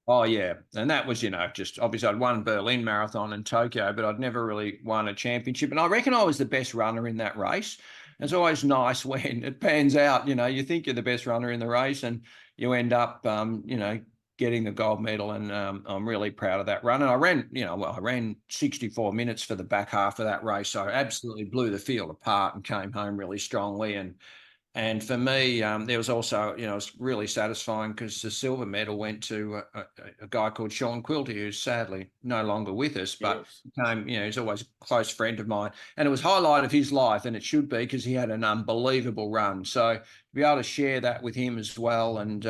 Oh, yeah. And that was, you know, just obviously I'd won Berlin Marathon and Tokyo, but I'd never really won a championship. And I reckon I was the best runner in that race. It's always nice when it pans out, you know, you think you're the best runner in the race and you end up, you know, getting the gold medal. And I'm really proud of that run. And I ran, you know, I ran 64 minutes for the back half of that race. So I absolutely blew the field apart and came home really strongly. And for me, there was also, you know, it was really satisfying because the silver medal went to a guy called Sean Quilty, who's sadly no longer with us, but became, you know, he's always a close friend of mine. And it was highlight of his life, and it should be because he had an unbelievable run. So to be able to share that with him as well, and,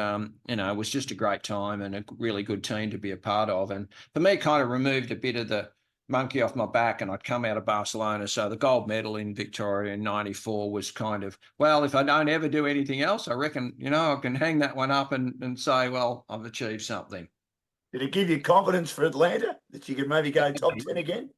you know, it was just a great time and a really good team to be a part of. And for me, kind of removed a bit of the monkey off my back, and I'd come out of Barcelona. So the gold medal in Victoria in 94 was kind of, well, if I don't ever do anything else, I reckon, you know, I can hang that one up and say, well, I've achieved something. Did it give you confidence for Atlanta that you could maybe go top 10 again?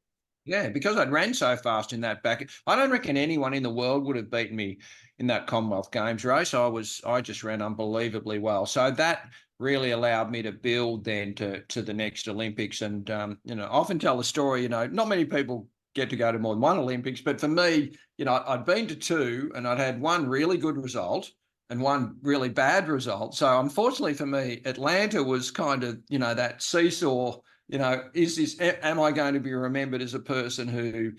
Yeah, because I'd ran so fast in that back. I don't reckon anyone in the world would have beaten me in that Commonwealth Games race. I just ran unbelievably well. So that really allowed me to build then to the next Olympics. And, you know, I often tell the story, you know, not many people get to go to more than one Olympics, but for me, you know, I'd been to 2 and I'd had one really good result and one really bad result. So unfortunately for me, Atlanta was kind of, you know, that seesaw, you know, am I going to be remembered as a person who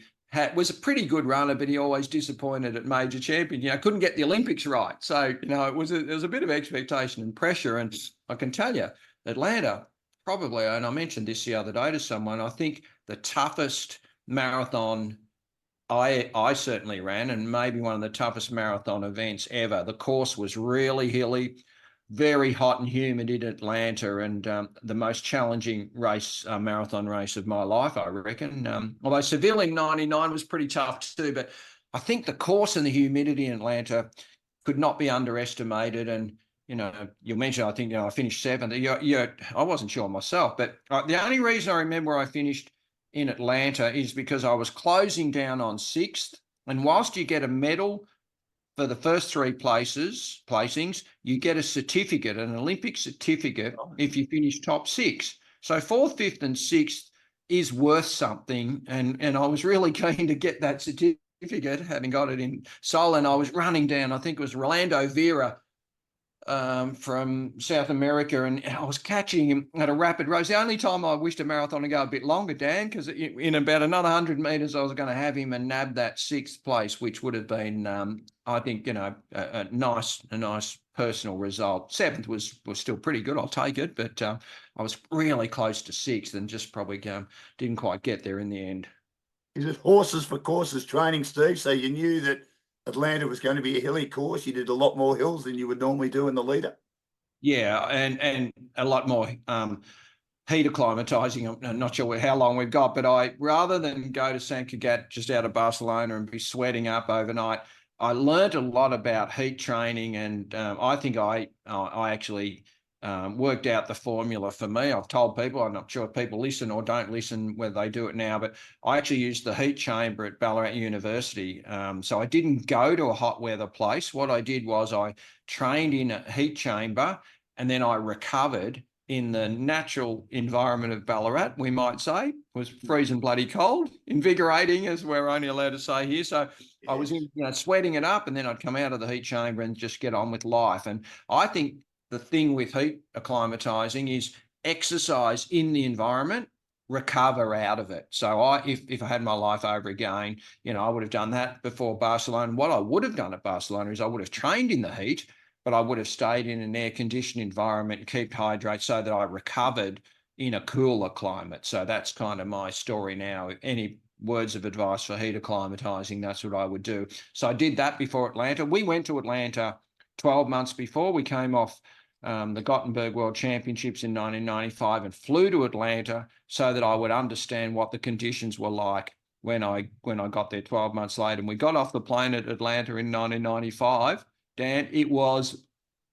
was a pretty good runner, but he always disappointed at major champion, you know, couldn't get the Olympics right. So, you know, it was a bit of expectation and pressure. And I can tell you, Atlanta probably, and I mentioned this the other day to someone, I think the toughest marathon I certainly ran, and maybe one of the toughest marathon events ever. The course was really hilly, very hot and humid in Atlanta, and the most challenging race, marathon race of my life, I reckon. Although Seville in 99 was pretty tough too, but I think the course and the humidity in Atlanta could not be underestimated. And, you know, you mentioned, I think, you know, I finished 7th. I wasn't sure myself, but the only reason I remember I finished in Atlanta is because I was closing down on 6th. And whilst you get a medal for the first 3 placings, you get a certificate, an Olympic certificate, if you finish top 6. So 4th, 5th, and 6th is worth something. And I was really keen to get that certificate, having got it in Seoul. And I was running down, I think it was Rolando Vera from South America, and I was catching him at a rapid race. The only time I wished a marathon to go a bit longer, Dan, because in about another 100 metres, I was going to have him and nab that 6th place, which would have been, I think, you know, a nice personal result. 7th was still pretty good. I'll take it, but I was really close to 6th and just probably didn't quite get there in the end. Is it horses for courses training, Steve? So you knew that Atlanta was going to be a hilly course. You did a lot more hills than you would normally do in the leader. Yeah, and a lot more heat acclimatizing. I'm not sure how long we've got, but I, rather than go to Sant Cugat just out of Barcelona and be sweating up overnight, I learned a lot about heat training, and I think I actually worked out the formula for me. I've told people, I'm not sure if people listen or don't listen, whether they do it now, but I actually used the heat chamber at Ballarat University. So I didn't go to a hot weather place. What I did was I trained in a heat chamber, and then I recovered in the natural environment of Ballarat, we might say. It was freezing bloody cold, invigorating, as we're only allowed to say here. So I was in, sweating it up, and then I'd come out of the heat chamber and just get on with life. And I think the thing with heat acclimatizing is exercise in the environment, recover out of it. So if I had my life over again, I would have done that before Barcelona. What I would have done at Barcelona is I would have trained in the heat, but I would have stayed in an air-conditioned environment and kept hydrate so that I recovered in a cooler climate. So that's kind of my story now. Any words of advice for heat acclimatizing, that's what I would do. So I did that before Atlanta. We went to Atlanta 12 months before. We came off the Gothenburg World Championships in 1995 and flew to Atlanta so that I would understand what the conditions were like when I got there 12 months later. And we got off the plane at Atlanta in 1995. Dan, it was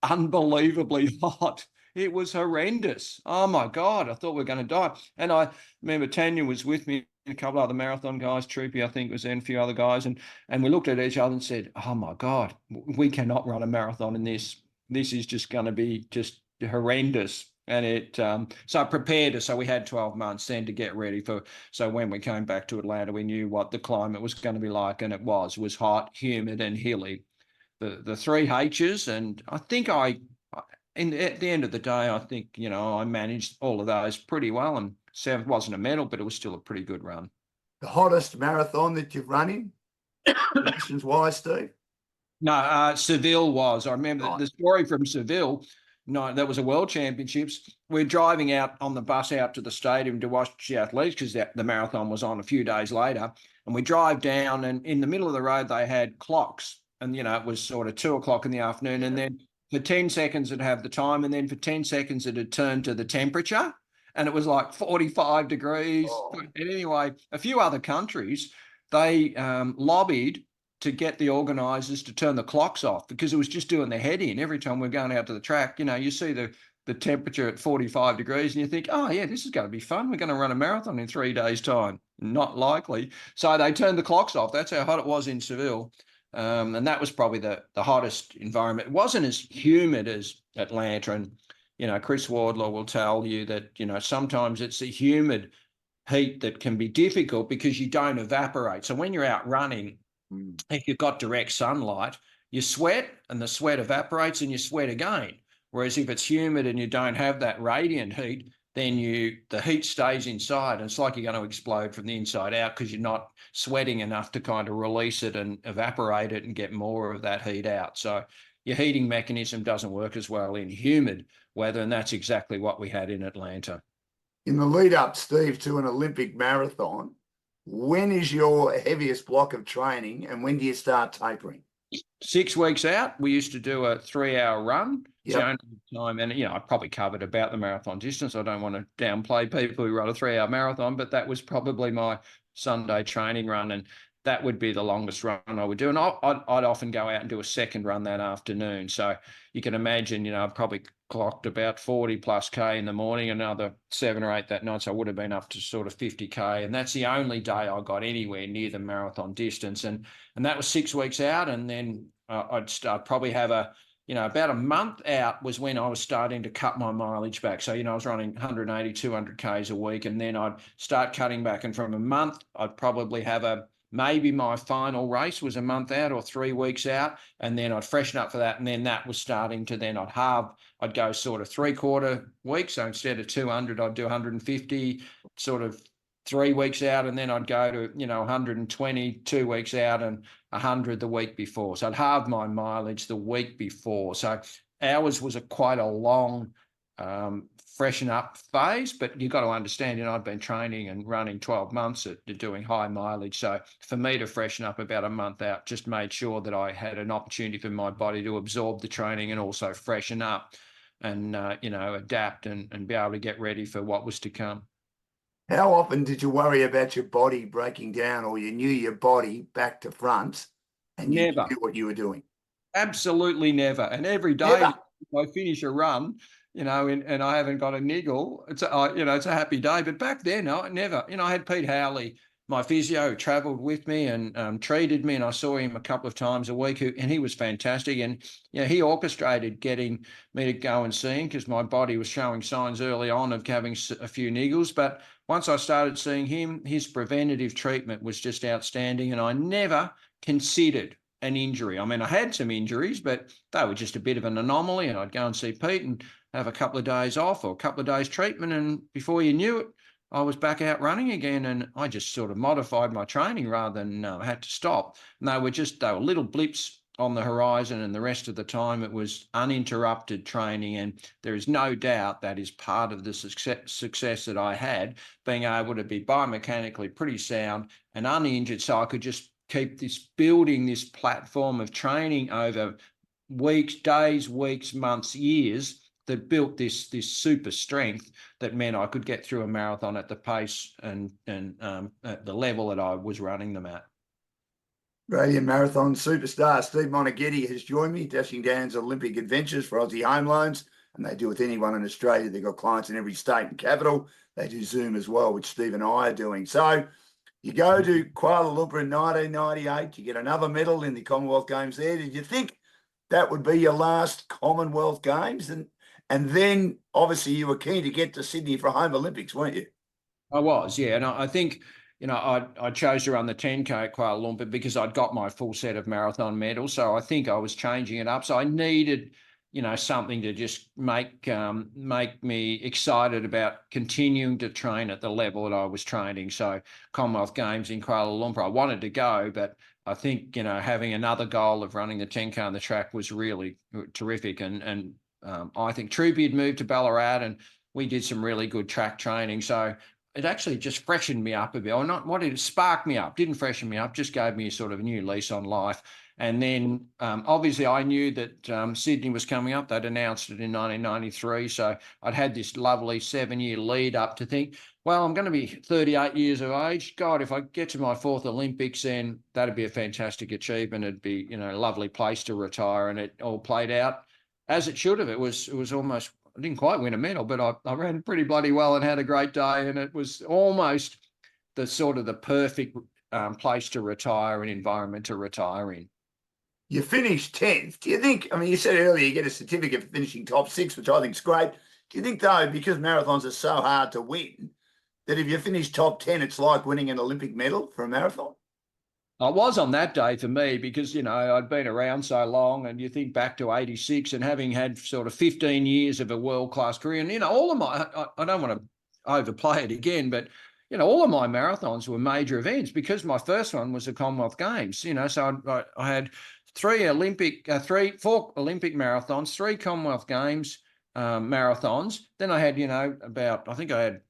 unbelievably hot. It was horrendous. Oh my God, I thought we were going to die. And I remember Tanya was with me, and a couple of other marathon guys, Troopy, I think was there, and a few other guys. And we looked at each other and said, oh my God, we cannot run a marathon in this. This is just going to be just horrendous. And so I prepared us. So we had 12 months then to get ready for. So when we came back to Atlanta, we knew what the climate was going to be like. And it was hot, humid, and hilly. The three H's. And I think at the end of the day, I think, I managed all of those pretty well. And seventh wasn't a medal, but it was still a pretty good run. The hottest marathon that you've run in, distance-wise, Steve? No, Seville was. I remember the story from Seville. No, that was a World Championships. We're driving out on the bus out to the stadium to watch the athletes because the marathon was on a few days later. And we drive down, and in the middle of the road, they had clocks. And, it was sort of 2:00 in the afternoon. And then for 10 seconds, it'd have the time. And then for 10 seconds, it'd turn to the temperature. And it was like 45 degrees. Oh. And anyway, a few other countries, they lobbied to get the organisers to turn the clocks off because it was just doing their head in. Every time we're going out to the track, you see the temperature at 45 degrees and you think, oh, yeah, this is going to be fun. We're going to run a marathon in 3 days' time. Not likely. So they turned the clocks off. That's how hot it was in Seville. And that was probably the hottest environment. It wasn't as humid as Atlanta. And, Chris Wardlaw will tell you that, sometimes it's a humid heat that can be difficult because you don't evaporate. So when you're out running, if you've got direct sunlight, you sweat and the sweat evaporates and you sweat again. Whereas if it's humid and you don't have that radiant heat, then the heat stays inside. And it's like you're going to explode from the inside out because you're not sweating enough to kind of release it and evaporate it and get more of that heat out. So your heating mechanism doesn't work as well in humid weather. And that's exactly what we had in Atlanta. In the lead up, Steve, to an Olympic marathon, when is your heaviest block of training and when do you start tapering? 6 weeks out, we used to do a 3-hour run. Yep. Time, and I probably covered about the marathon distance. I don't want to downplay people who run a 3-hour marathon, but that was probably my Sunday training run, and that would be the longest run I would do. And I'd often go out and do a second run that afternoon. So you can imagine, I probably clocked about 40 plus K in the morning, another 7 or 8 that night. So I would have been up to sort of 50 K. And that's the only day I got anywhere near the marathon distance. And that was 6 weeks out. And then I'd probably have about a month out was when I was starting to cut my mileage back. So, I was running 180, 200 Ks a week, and then I'd start cutting back. And from a month, I'd probably have maybe my final race was a month out or 3 weeks out, and then I'd freshen up for that. And then that was starting to, then I'd go sort of 3/4 weeks. So instead of 200, I'd do 150, sort of 3 weeks out, and then I'd go to 120 2 weeks out and 100 the week before. So I'd halve my mileage the week before. So ours was quite a long freshen up phase, but you've got to understand, I've been training and running 12 months at doing high mileage. So for me to freshen up about a month out just made sure that I had an opportunity for my body to absorb the training and also freshen up and adapt and be able to get ready for what was to come. How often did you worry about your body breaking down, or you knew your body back to front and you Never. knew what you were doing? Absolutely never. And every day I finish a run, and I haven't got a niggle, it's a happy day. But back then, I never, I had Pete Howley, my physio, who travelled with me and treated me, and I saw him a couple of times a week, and he was fantastic. And he orchestrated getting me to go and see him because my body was showing signs early on of having a few niggles. But once I started seeing him, his preventative treatment was just outstanding, and I never considered an injury. I mean, I had some injuries, but they were just a bit of an anomaly, and I'd go and see Pete and have a couple of days off or a couple of days treatment, and before you knew it, I was back out running again. And I just sort of modified my training rather than had to stop. And they were little blips on the horizon, and the rest of the time it was uninterrupted training. And there is no doubt that is part of the success that I had, being able to be biomechanically pretty sound and uninjured, so I could just keep building this platform of training over days, weeks, months, years, that built this super strength that meant I could get through a marathon at the pace and at the level that I was running them at. Australian marathon superstar Steve Moneghetti has joined me, dashing down Olympic adventures for Aussie Home Loans, and they deal with anyone in Australia. They've got clients in every state and capital. They do Zoom as well, which Steve and I are doing. So you go to Kuala Lumpur in 1998, you get another medal in the Commonwealth Games there. Did you think that would be your last Commonwealth Games? And then obviously you were keen to get to Sydney for home Olympics, weren't you? I was, yeah. And I think, I chose to run the 10K at Kuala Lumpur because I'd got my full set of marathon medals. So I think I was changing it up. So I needed, something to just make me excited about continuing to train at the level that I was training. So Commonwealth Games in Kuala Lumpur, I wanted to go, but I think, having another goal of running the 10K on the track was really terrific. And I think Troopy had moved to Ballarat, and we did some really good track training. So it actually just freshened me up a bit. Or not, what it sparked me up, didn't freshen me up, just gave me a sort of a new lease on life. And then obviously I knew that Sydney was coming up. They'd announced it in 1993. So I'd had this lovely 7-year lead up to think, well, I'm going to be 38 years of age. God, if I get to my 4th Olympics, then that'd be a fantastic achievement. It'd be, a lovely place to retire. And it all played out as it should have. It was almost, I didn't quite win a medal, but I ran pretty bloody well and had a great day. And it was almost the perfect place to retire and environment to retire in. You finished 10th. Do you think, you said earlier you get a certificate for finishing top 6, which I think is great. Do you think, though, because marathons are so hard to win, that if you finish top 10, it's like winning an Olympic medal for a marathon? I was on that day for me because, I'd been around so long, and you think back to 86 and having had sort of 15 years of a world-class career. And, all of I don't want to overplay it again, but, all of my marathons were major events because my first one was the Commonwealth Games, so I had 4 Olympic marathons, 3 Commonwealth Games marathons. Then I had, I think I had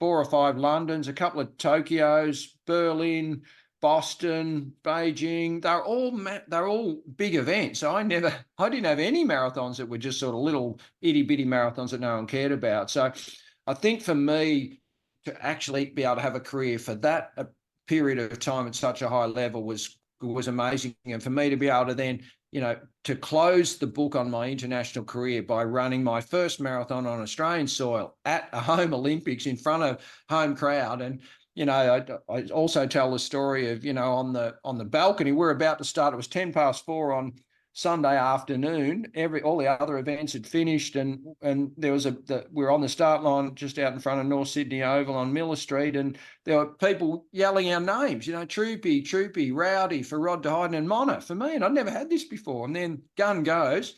4 or 5 Londons, a couple of Tokyos, Berlin, Boston, Beijing. They're all big events. So I didn't have any marathons that were just sort of little itty bitty marathons that no one cared about. So I think for me to actually be able to have a career for that period of time at such a high level was amazing. And for me to be able to then, to close the book on my international career by running my first marathon on Australian soil at a home Olympics in front of home crowd. And, I also tell the story of, on the balcony, we're about to start. It was 4:10 on Sunday afternoon. All the other events had finished, and there was we were on the start line just out in front of North Sydney Oval on Miller Street, and there were people yelling our names, Troopy, Rowdy for Rod de Hayden, and Mona for me, and I'd never had this before. And then gun goes,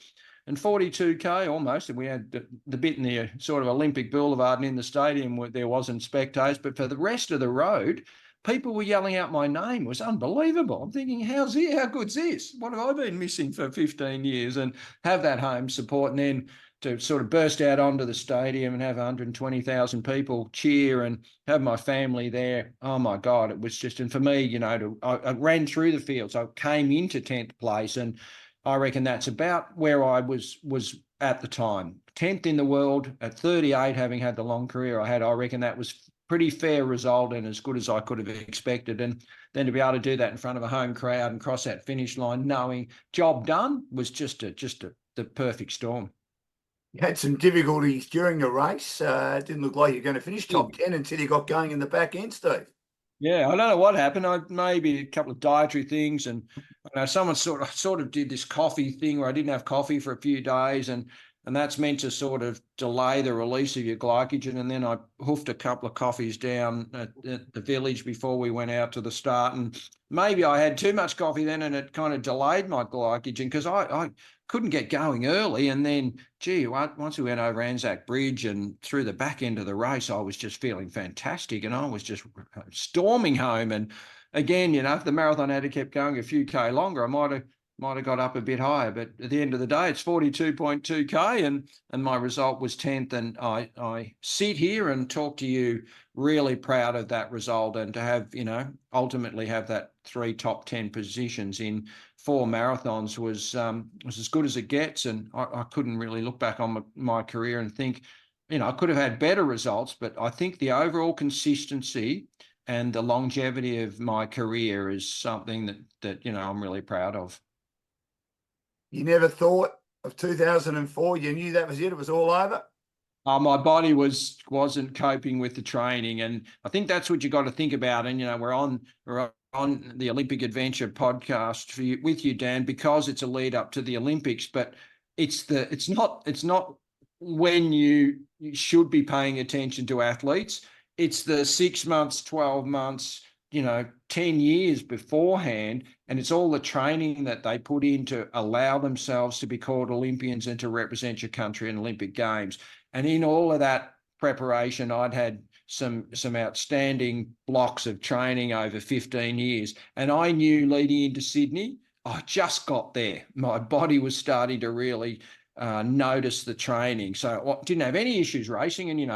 and 42K almost, and we had the bit in the sort of Olympic Boulevard, and in the stadium where there wasn't spectators, but for the rest of the road, people were yelling out my name. It was unbelievable. I'm thinking, how good's this? What have I been missing for 15 years? And have that home support, and then to sort of burst out onto the stadium and have 120,000 people cheer and have my family there. Oh my God, it was just, and for me, I ran through the fields. I came into 10th place, and I reckon that's about where I was at the time. 10th in the world at 38, having had the long career I had. I reckon that was pretty fair result and as good as I could have expected. And then to be able to do that in front of a home crowd and cross that finish line, knowing job done, was just the perfect storm. You had some difficulties during the race. It didn't look like you're going to finish top 10 until you got going in the back end, Steve. Yeah, I don't know what happened. I maybe a couple of dietary things, and someone sort of did this coffee thing where I didn't have coffee for a few days, and that's meant to sort of delay the release of your glycogen. And then I hoofed a couple of coffees down at the village before we went out to the start, and maybe I had too much coffee then, and it kind of delayed my glycogen because I couldn't get going early. And then, gee, once we went over Anzac Bridge and through the back end of the race, I was just feeling fantastic, and I was just storming home. And again, if the marathon had kept going a few K longer, I might have got up a bit higher. But at the end of the day, it's 42.2K, and my result was 10th. And I sit here and talk to you really proud of that result, and to have, ultimately have that 3 top 10 positions in 4 marathons was as good as it gets. And I couldn't really look back on my career and think, I could have had better results, but I think the overall consistency and the longevity of my career is something that I'm really proud of. You never thought of 2004? You knew that was it? It was all over? My body wasn't coping with the training, and I think that's what you got to think about. And we're on the Olympic Adventure podcast with you, Dan, because it's a lead up to the Olympics. But it's not when you should be paying attention to athletes. It's the 6 months, 12 months, 10 years beforehand, and it's all the training that they put in to allow themselves to be called Olympians and to represent your country in Olympic Games. And in all of that preparation, I'd had some outstanding blocks of training over 15 years. And I knew leading into Sydney, I just got there. My body was starting to really notice the training. So I didn't have any issues racing. And,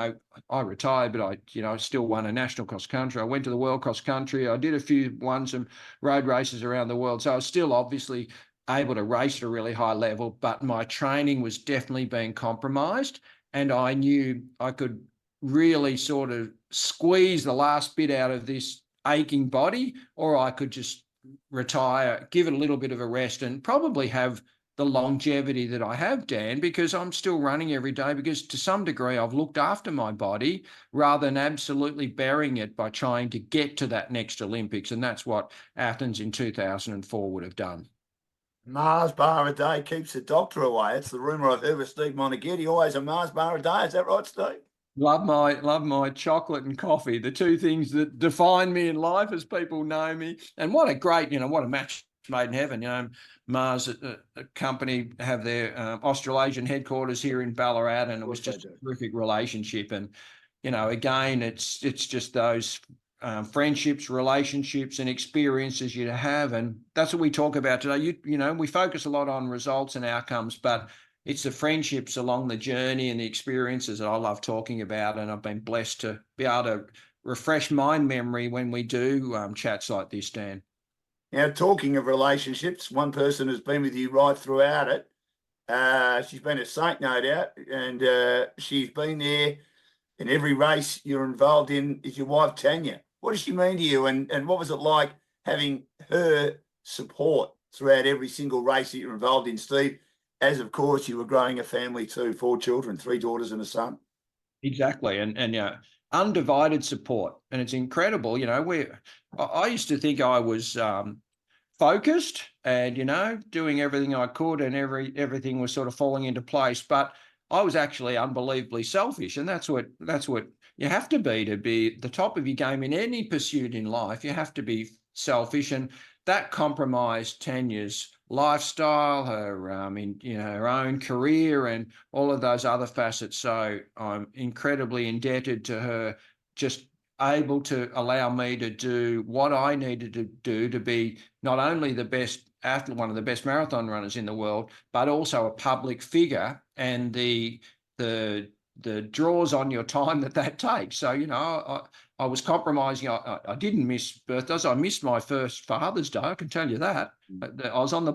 I retired, but I still won a national cross country. I went to the world cross country. I did won some road races around the world. So I was still obviously able to race at a really high level, but my training was definitely being compromised. And I knew I could really sort of squeeze the last bit out of this aching body, or I could just retire, give it a little bit of a rest, and probably have the longevity that I have, Dan, because I'm still running every day, because to some degree I've looked after my body rather than absolutely burying it by trying to get to that next Olympics. And that's what Athens in 2004 would have done. Mars bar a day keeps the doctor away. It's the rumour I've heard with Steve Moneghetti. Always a Mars bar a day. Is that right, Steve? Love my chocolate and coffee, the two things that define me in life, as people know me. And what a great, what a match made in heaven. Mars, a company, have their Australasian headquarters here in Ballarat, and it was just a terrific relationship. And again, it's just those friendships, relationships, and experiences you have, and that's what we talk about today. We focus a lot on results and outcomes, but it's the friendships along the journey and the experiences that I love talking about. And I've been blessed to be able to refresh my memory when we do chats like this, Dan. Now, talking of relationships, one person has been with you right throughout it. She's been a saint, no doubt, and she's been there in every race you're involved in, is your wife, Tanya. What does she mean to you, and what was it like having her support throughout every single race that you're involved in, Steve, as, of course, you were growing a family too, 4 children, 3 daughters and a son? Exactly. And undivided support. And it's incredible. I used to think I was focused and, doing everything I could, and everything was sort of falling into place. But I was actually unbelievably selfish. And that's what you have to be the top of your game in any pursuit in life. You have to be selfish. And that compromised Tanya's lifestyle, her her own career, and all of those other facets. So I'm incredibly indebted to her, just able to allow me to do what I needed to do to be not only the best athlete, one of the best marathon runners in the world, but also a public figure, and the draws on your time that takes. So, I was compromising. I didn't miss birthdays. I missed my first Father's Day, I can tell you that. I was on a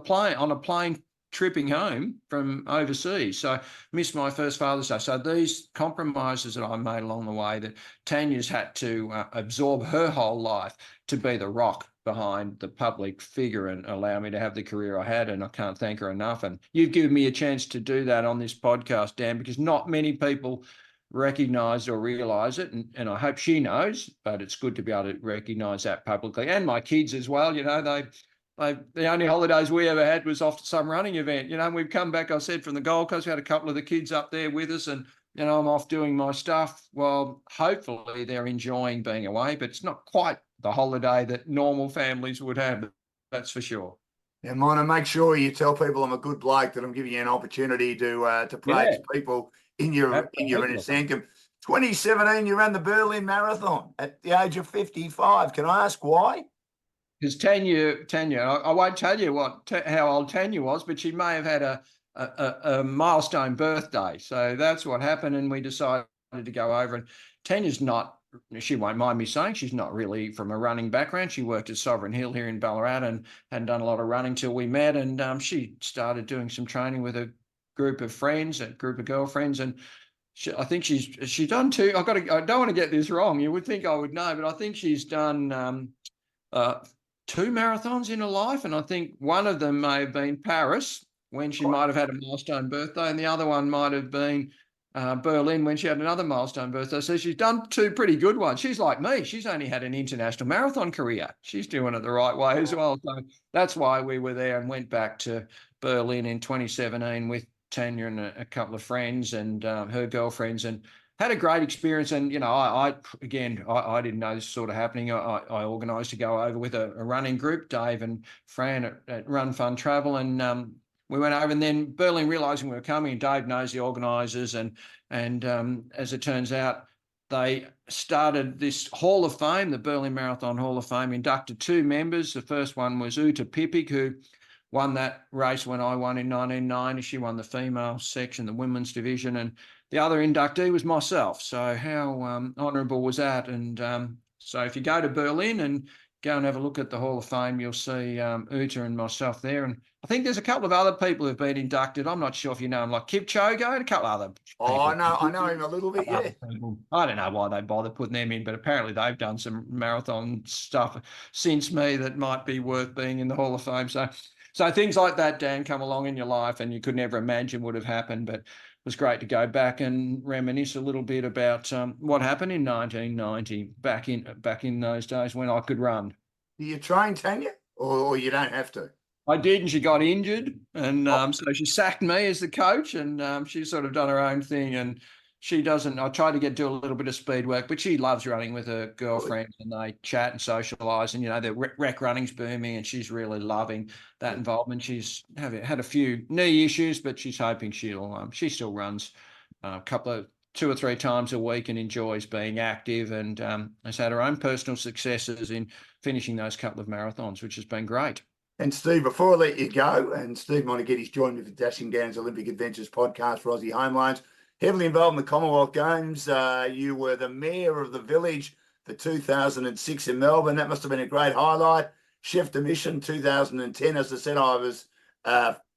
plane tripping home from overseas. So missed my first Father's Day. So these compromises that I made along the way, that Tanya's had to absorb her whole life to be the rock behind the public figure and allow me to have the career I had. And I can't thank her enough. And you've given me a chance to do that on this podcast, Dan, because not many people recognize or realize it. And I hope she knows, but it's good to be able to recognize that publicly. And my kids as well, you know, the only holidays we ever had was off to some running event. You know, we've come back, I said, from the Gold Coast. We had a couple of the kids up there with us, and, you know, I'm off doing my stuff. Well, hopefully they're enjoying being away, but it's not quite the holiday that normal families would have. That's for sure. And Mona, make sure you tell people I'm a good bloke, that I'm giving you an opportunity to praise people in your inner sanctum. 2017, you ran the Berlin Marathon at the age of 55. Can I ask why? Because Tanya, I won't tell you how old Tanya was, but she may have had a milestone birthday. So that's what happened, and we decided to go over. And Tanya's not, she won't mind me saying, she's not really from a running background. She worked at Sovereign Hill here in Ballarat and hadn't done a lot of running till we met. And she started doing some training with a group of friends, a group of girlfriends, and I think she's done two. I don't want to get this wrong. You would think I would know, but I think she's done 2 marathons in her life, and I think one of them may have been Paris, when she might have had a milestone birthday, and the other one might have been Berlin, when she had another milestone birthday. So she's done 2 pretty good ones. She's like me. She's only had an international marathon career. She's doing it the right way as well. So that's why we were there and went back to Berlin in 2017 with Tanya and a couple of friends and her girlfriends, and had a great experience. And, you know, I didn't know this sort of happening. I organised to go over with a running group, Dave and Fran at Run Fun Travel. And we went over, and then Berlin, realising we were coming, and Dave knows the organisers. And as it turns out, they started this Hall of Fame, the Berlin Marathon Hall of Fame, inducted 2 members. The first one was Uta Pipik, who won that race when I won in 1990. She won the female section, the women's division, and the other inductee was myself. So how honourable was that? And so if you go to Berlin and go and have a look at the Hall of Fame, you'll see Uta and myself there. And I think there's a couple of other people who've been inducted. I'm not sure if you know them, like Kipchoge and a couple of other people. Oh, I know him a little bit, yeah. I don't know why they bother putting them in, but apparently they've done some marathon stuff since me that might be worth being in the Hall of Fame. So things like that, Dan, come along in your life, and you could never imagine would have happened. But it was great to go back and reminisce a little bit about what happened in 1990, back in those days when I could run. Do you train, Tanya, or you don't have to? I did, and she got injured, and so she sacked me as the coach, and she's sort of done her own thing. And she doesn't. I try to do a little bit of speed work, but she loves running with her girlfriends, and they chat and socialise. And, you know, the rec running's booming, and she's really loving that involvement. She's had a few knee issues, but she's hoping she still runs a couple of 2 or 3 times a week and enjoys being active, and has had her own personal successes in finishing those couple of marathons, which has been great. And Steve, before I let you go, and Steve Moneghetti's joined me for Dashing Down's Olympic Adventures podcast for Aussie Home Loans. Heavily involved in the Commonwealth Games. You were the mayor of the village for 2006 in Melbourne. That must have been a great highlight. Chef de Mission 2010. As I said, I was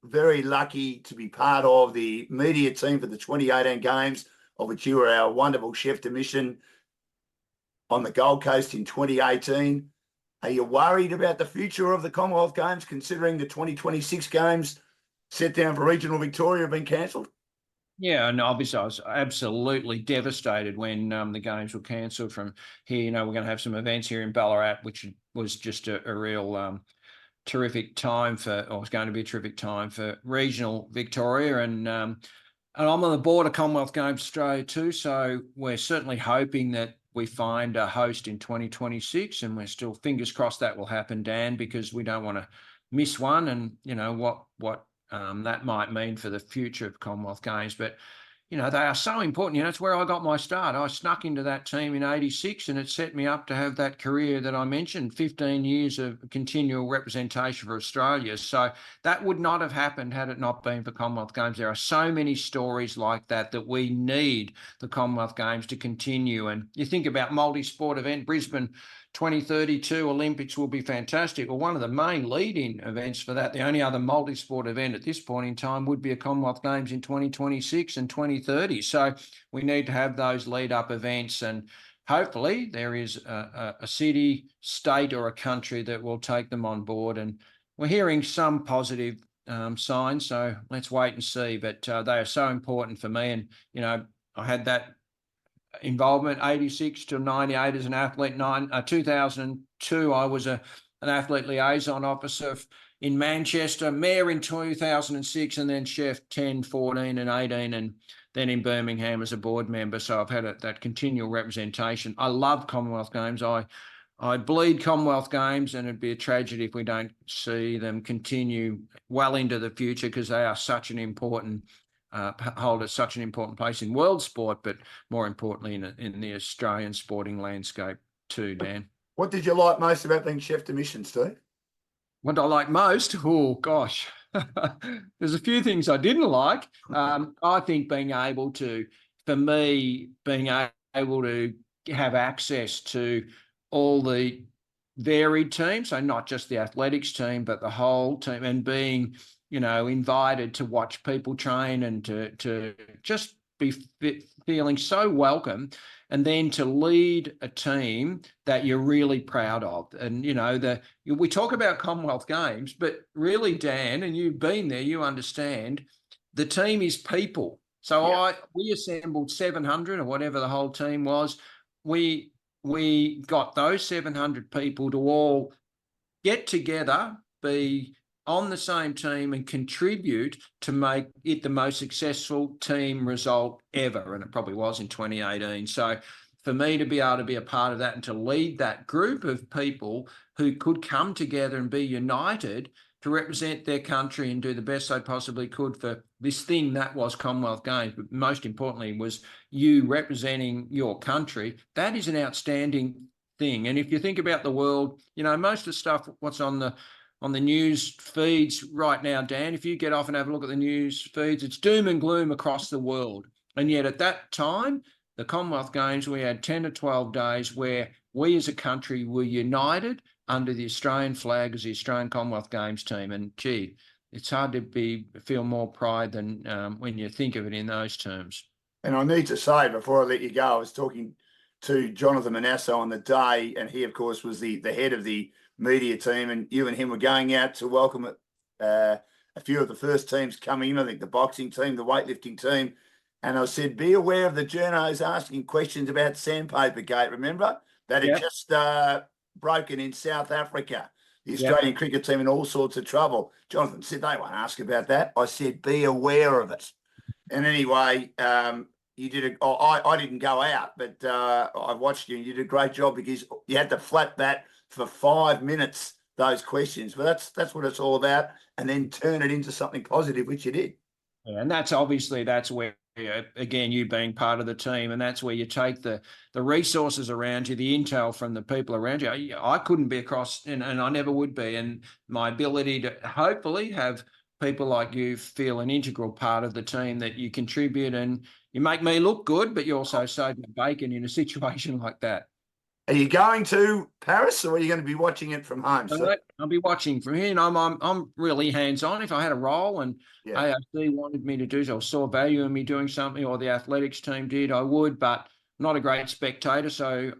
very lucky to be part of the media team for the 2018 Games, of which you were our wonderful chef de mission on the Gold Coast in 2018. Are you worried about the future of the Commonwealth Games, considering the 2026 Games set down for regional Victoria have been cancelled? Yeah, and obviously I was absolutely devastated when the Games were cancelled from here. You know, we're going to have some events here in Ballarat, which was just a real terrific time was going to be a terrific time for regional Victoria. And I'm on the board of Commonwealth Games Australia too, so we're certainly hoping that we find a host in 2026, and we're still fingers crossed that will happen, Dan, because we don't want to miss one. And, you know, what that might mean for the future of Commonwealth Games. But, you know, they are so important. You know, it's where I got my start. I snuck into that team in 86, and it set me up to have that career that I mentioned, 15 years of continual representation for Australia. So that would not have happened had it not been for Commonwealth Games. There are so many stories like that we need the Commonwealth Games to continue. And you think about multi-sport event, Brisbane 2032 Olympics will be fantastic. Well, one of the main lead-in events for that, the only other multi-sport event at this point in time, would be a Commonwealth Games in 2026 and 2030. So we need to have those lead-up events, and hopefully there is a city, state, or a country that will take them on board. And we're hearing some positive signs, so let's wait and see. But they are so important for me, and I had that involvement 86 to 98 as an athlete. 2002 I was an athlete liaison officer in Manchester, mayor in 2006, and then chef 10, 14 and 18, and then in Birmingham as a board member. So I've had that continual representation. I love Commonwealth Games. I bleed Commonwealth Games, and it'd be a tragedy if we don't see them continue well into the future, because they are such an important hold such an important place in world sport, but more importantly in the Australian sporting landscape too, Dan. What did you like most about being chef de mission, Steve? What I like most? Oh, gosh. There's a few things I didn't like. I think being able to have access to all the varied teams, so not just the athletics team, but the whole team, and being invited to watch people train, and to just be feeling so welcome, and then to lead a team that you're really proud of. And we talk about Commonwealth Games, but really, Dan, and you've been there, you understand, the team is people. So we assembled 700 or whatever the whole team was. We got those 700 people to all get together, be on the same team, and contribute to make it the most successful team result ever. And it probably was in 2018. So for me to be able to be a part of that, and to lead that group of people who could come together and be united to represent their country and do the best they possibly could for this thing that was Commonwealth Games, but most importantly was you representing your country, that is an outstanding thing. And if you think about the world, most of the stuff, what's on the news feeds right now, Dan, if you get off and have a look at the news feeds, it's doom and gloom across the world. And yet at that time, the Commonwealth Games, we had 10 to 12 days where we as a country were united under the Australian flag as the Australian Commonwealth Games team. And gee, it's hard to feel more pride than when you think of it in those terms. And I need to say, before I let you go, I was talking to Jonathan Manasso on the day, and he, of course, was the head of the media team, and you and him were going out to welcome a few of the first teams coming in, I think the boxing team, the weightlifting team. And I said, be aware of the journos asking questions about Sandpaper Gate. Remember? That had just broken in South Africa. The Australian cricket team in all sorts of trouble. Jonathan said, they won't ask about that. I said, be aware of it. And anyway, you did I didn't go out, but I watched you, and you did a great job, because you had to flat that for 5 minutes, those questions. But that's what it's all about, and then turn it into something positive, which you did. Yeah, and that's where, again, you being part of the team, and that's where you take the resources around you, the intel from the people around you. I couldn't be across, and I never would be. And my ability to hopefully have people like you feel an integral part of the team, that you contribute and you make me look good, but you also save my bacon in a situation like that. Are you going to Paris, or are you going to be watching it from home? I'll be watching from here. And I'm really hands-on. If I had a role and AOC wanted me to do so, or saw value in me doing something, or the athletics team did, I would, but I'm not a great spectator. So,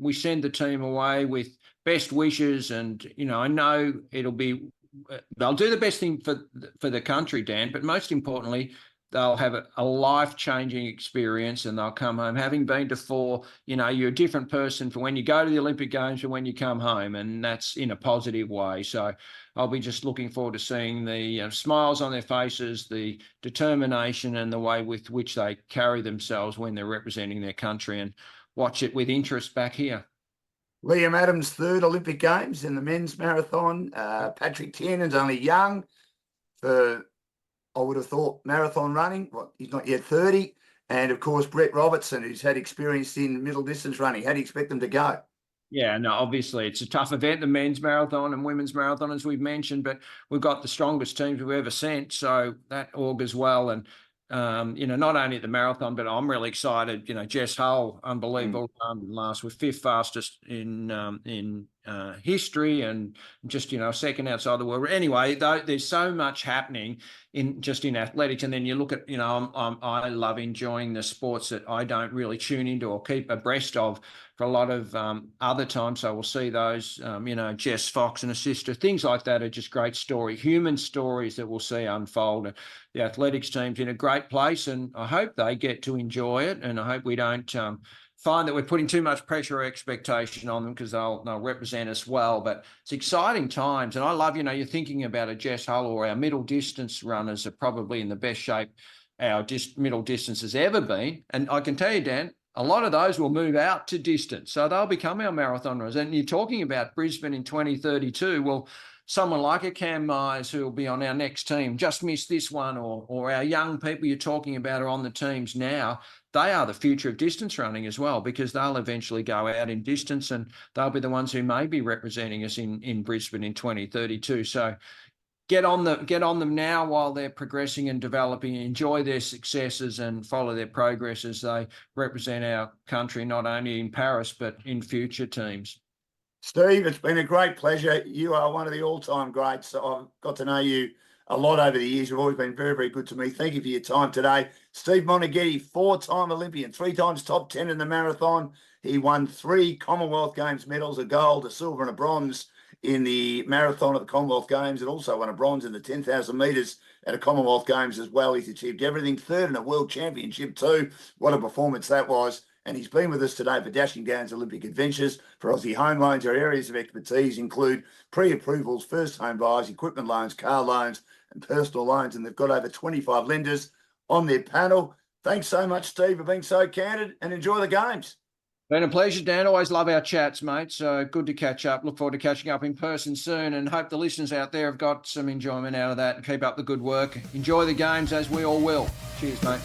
we send the team away with best wishes, and, I know they'll do the best thing for the country, Dan, but most importantly, they'll have a life-changing experience, and they'll come home having been to 4. You're a different person for when you go to the Olympic Games and when you come home, and that's in a positive way. So I'll be just looking forward to seeing the smiles on their faces, the determination, and the way with which they carry themselves when they're representing their country, and watch it with interest back here. Liam Adams' 3rd Olympic Games in the men's marathon. Patrick Tiernan's only young for, I would have thought, marathon running. Well, he's not yet 30. And, of course, Brett Robertson, who's had experience in middle distance running. How do you expect them to go? Yeah, no, obviously it's a tough event, the men's marathon and women's marathon, as we've mentioned, but we've got the strongest teams we've ever sent. So that augurs well. And not only at the marathon, but I'm really excited. Jess Hull, unbelievable, last with fifth fastest in history, and just second outside the world. Anyway, there's so much happening in athletics, and then you look at I love enjoying the sports that I don't really tune into or keep abreast of for a lot of other times. So we'll see those, Jess Fox and her sister, things like that are just great human stories that we'll see unfold. The athletics team's in a great place, and I hope they get to enjoy it, and I hope we don't find that we're putting too much pressure or expectation on them, because they'll represent us well. But it's exciting times, and I love, you're thinking about a Jess Hull, or our middle distance runners are probably in the best shape our middle distance has ever been. And I can tell you, Dan, a lot of those will move out to distance, so they'll become our marathon runners. And you're talking about Brisbane in 2032. Well, someone like a Cam Myers, who will be on our next team, just missed this one, or our young people you're talking about are on the teams now. They are the future of distance running as well, because they'll eventually go out in distance, and they'll be the ones who may be representing us in Brisbane in 2032. So get on them now while they're progressing and developing. Enjoy their successes and follow their progress as they represent our country, not only in Paris, but in future teams. Steve, it's been a great pleasure. You are one of the all-time greats. So I've got to know you a lot over the years. You've always been very, very good to me. Thank you for your time today. Steve Moneghetti, 4-time Olympian, 3 times top 10 in the marathon. He won 3 Commonwealth Games medals, a gold, a silver and a bronze in the marathon at the Commonwealth Games, and also won a bronze in the 10,000 metres at a Commonwealth Games as well. He's achieved everything, 3rd in a World Championship too. What a performance that was. And he's been with us today for Dashing Gowns Olympic Adventures. For Aussie Home Loans, our areas of expertise include pre-approvals, first home buyers, equipment loans, car loans, and personal loans. And they've got over 25 lenders on their panel. Thanks so much, Steve, for being so candid, and enjoy the games. Been a pleasure, Dan. Always love our chats, mate. So good to catch up. Look forward to catching up in person soon, and hope the listeners out there have got some enjoyment out of that, and keep up the good work. Enjoy the games, as we all will. Cheers, mate.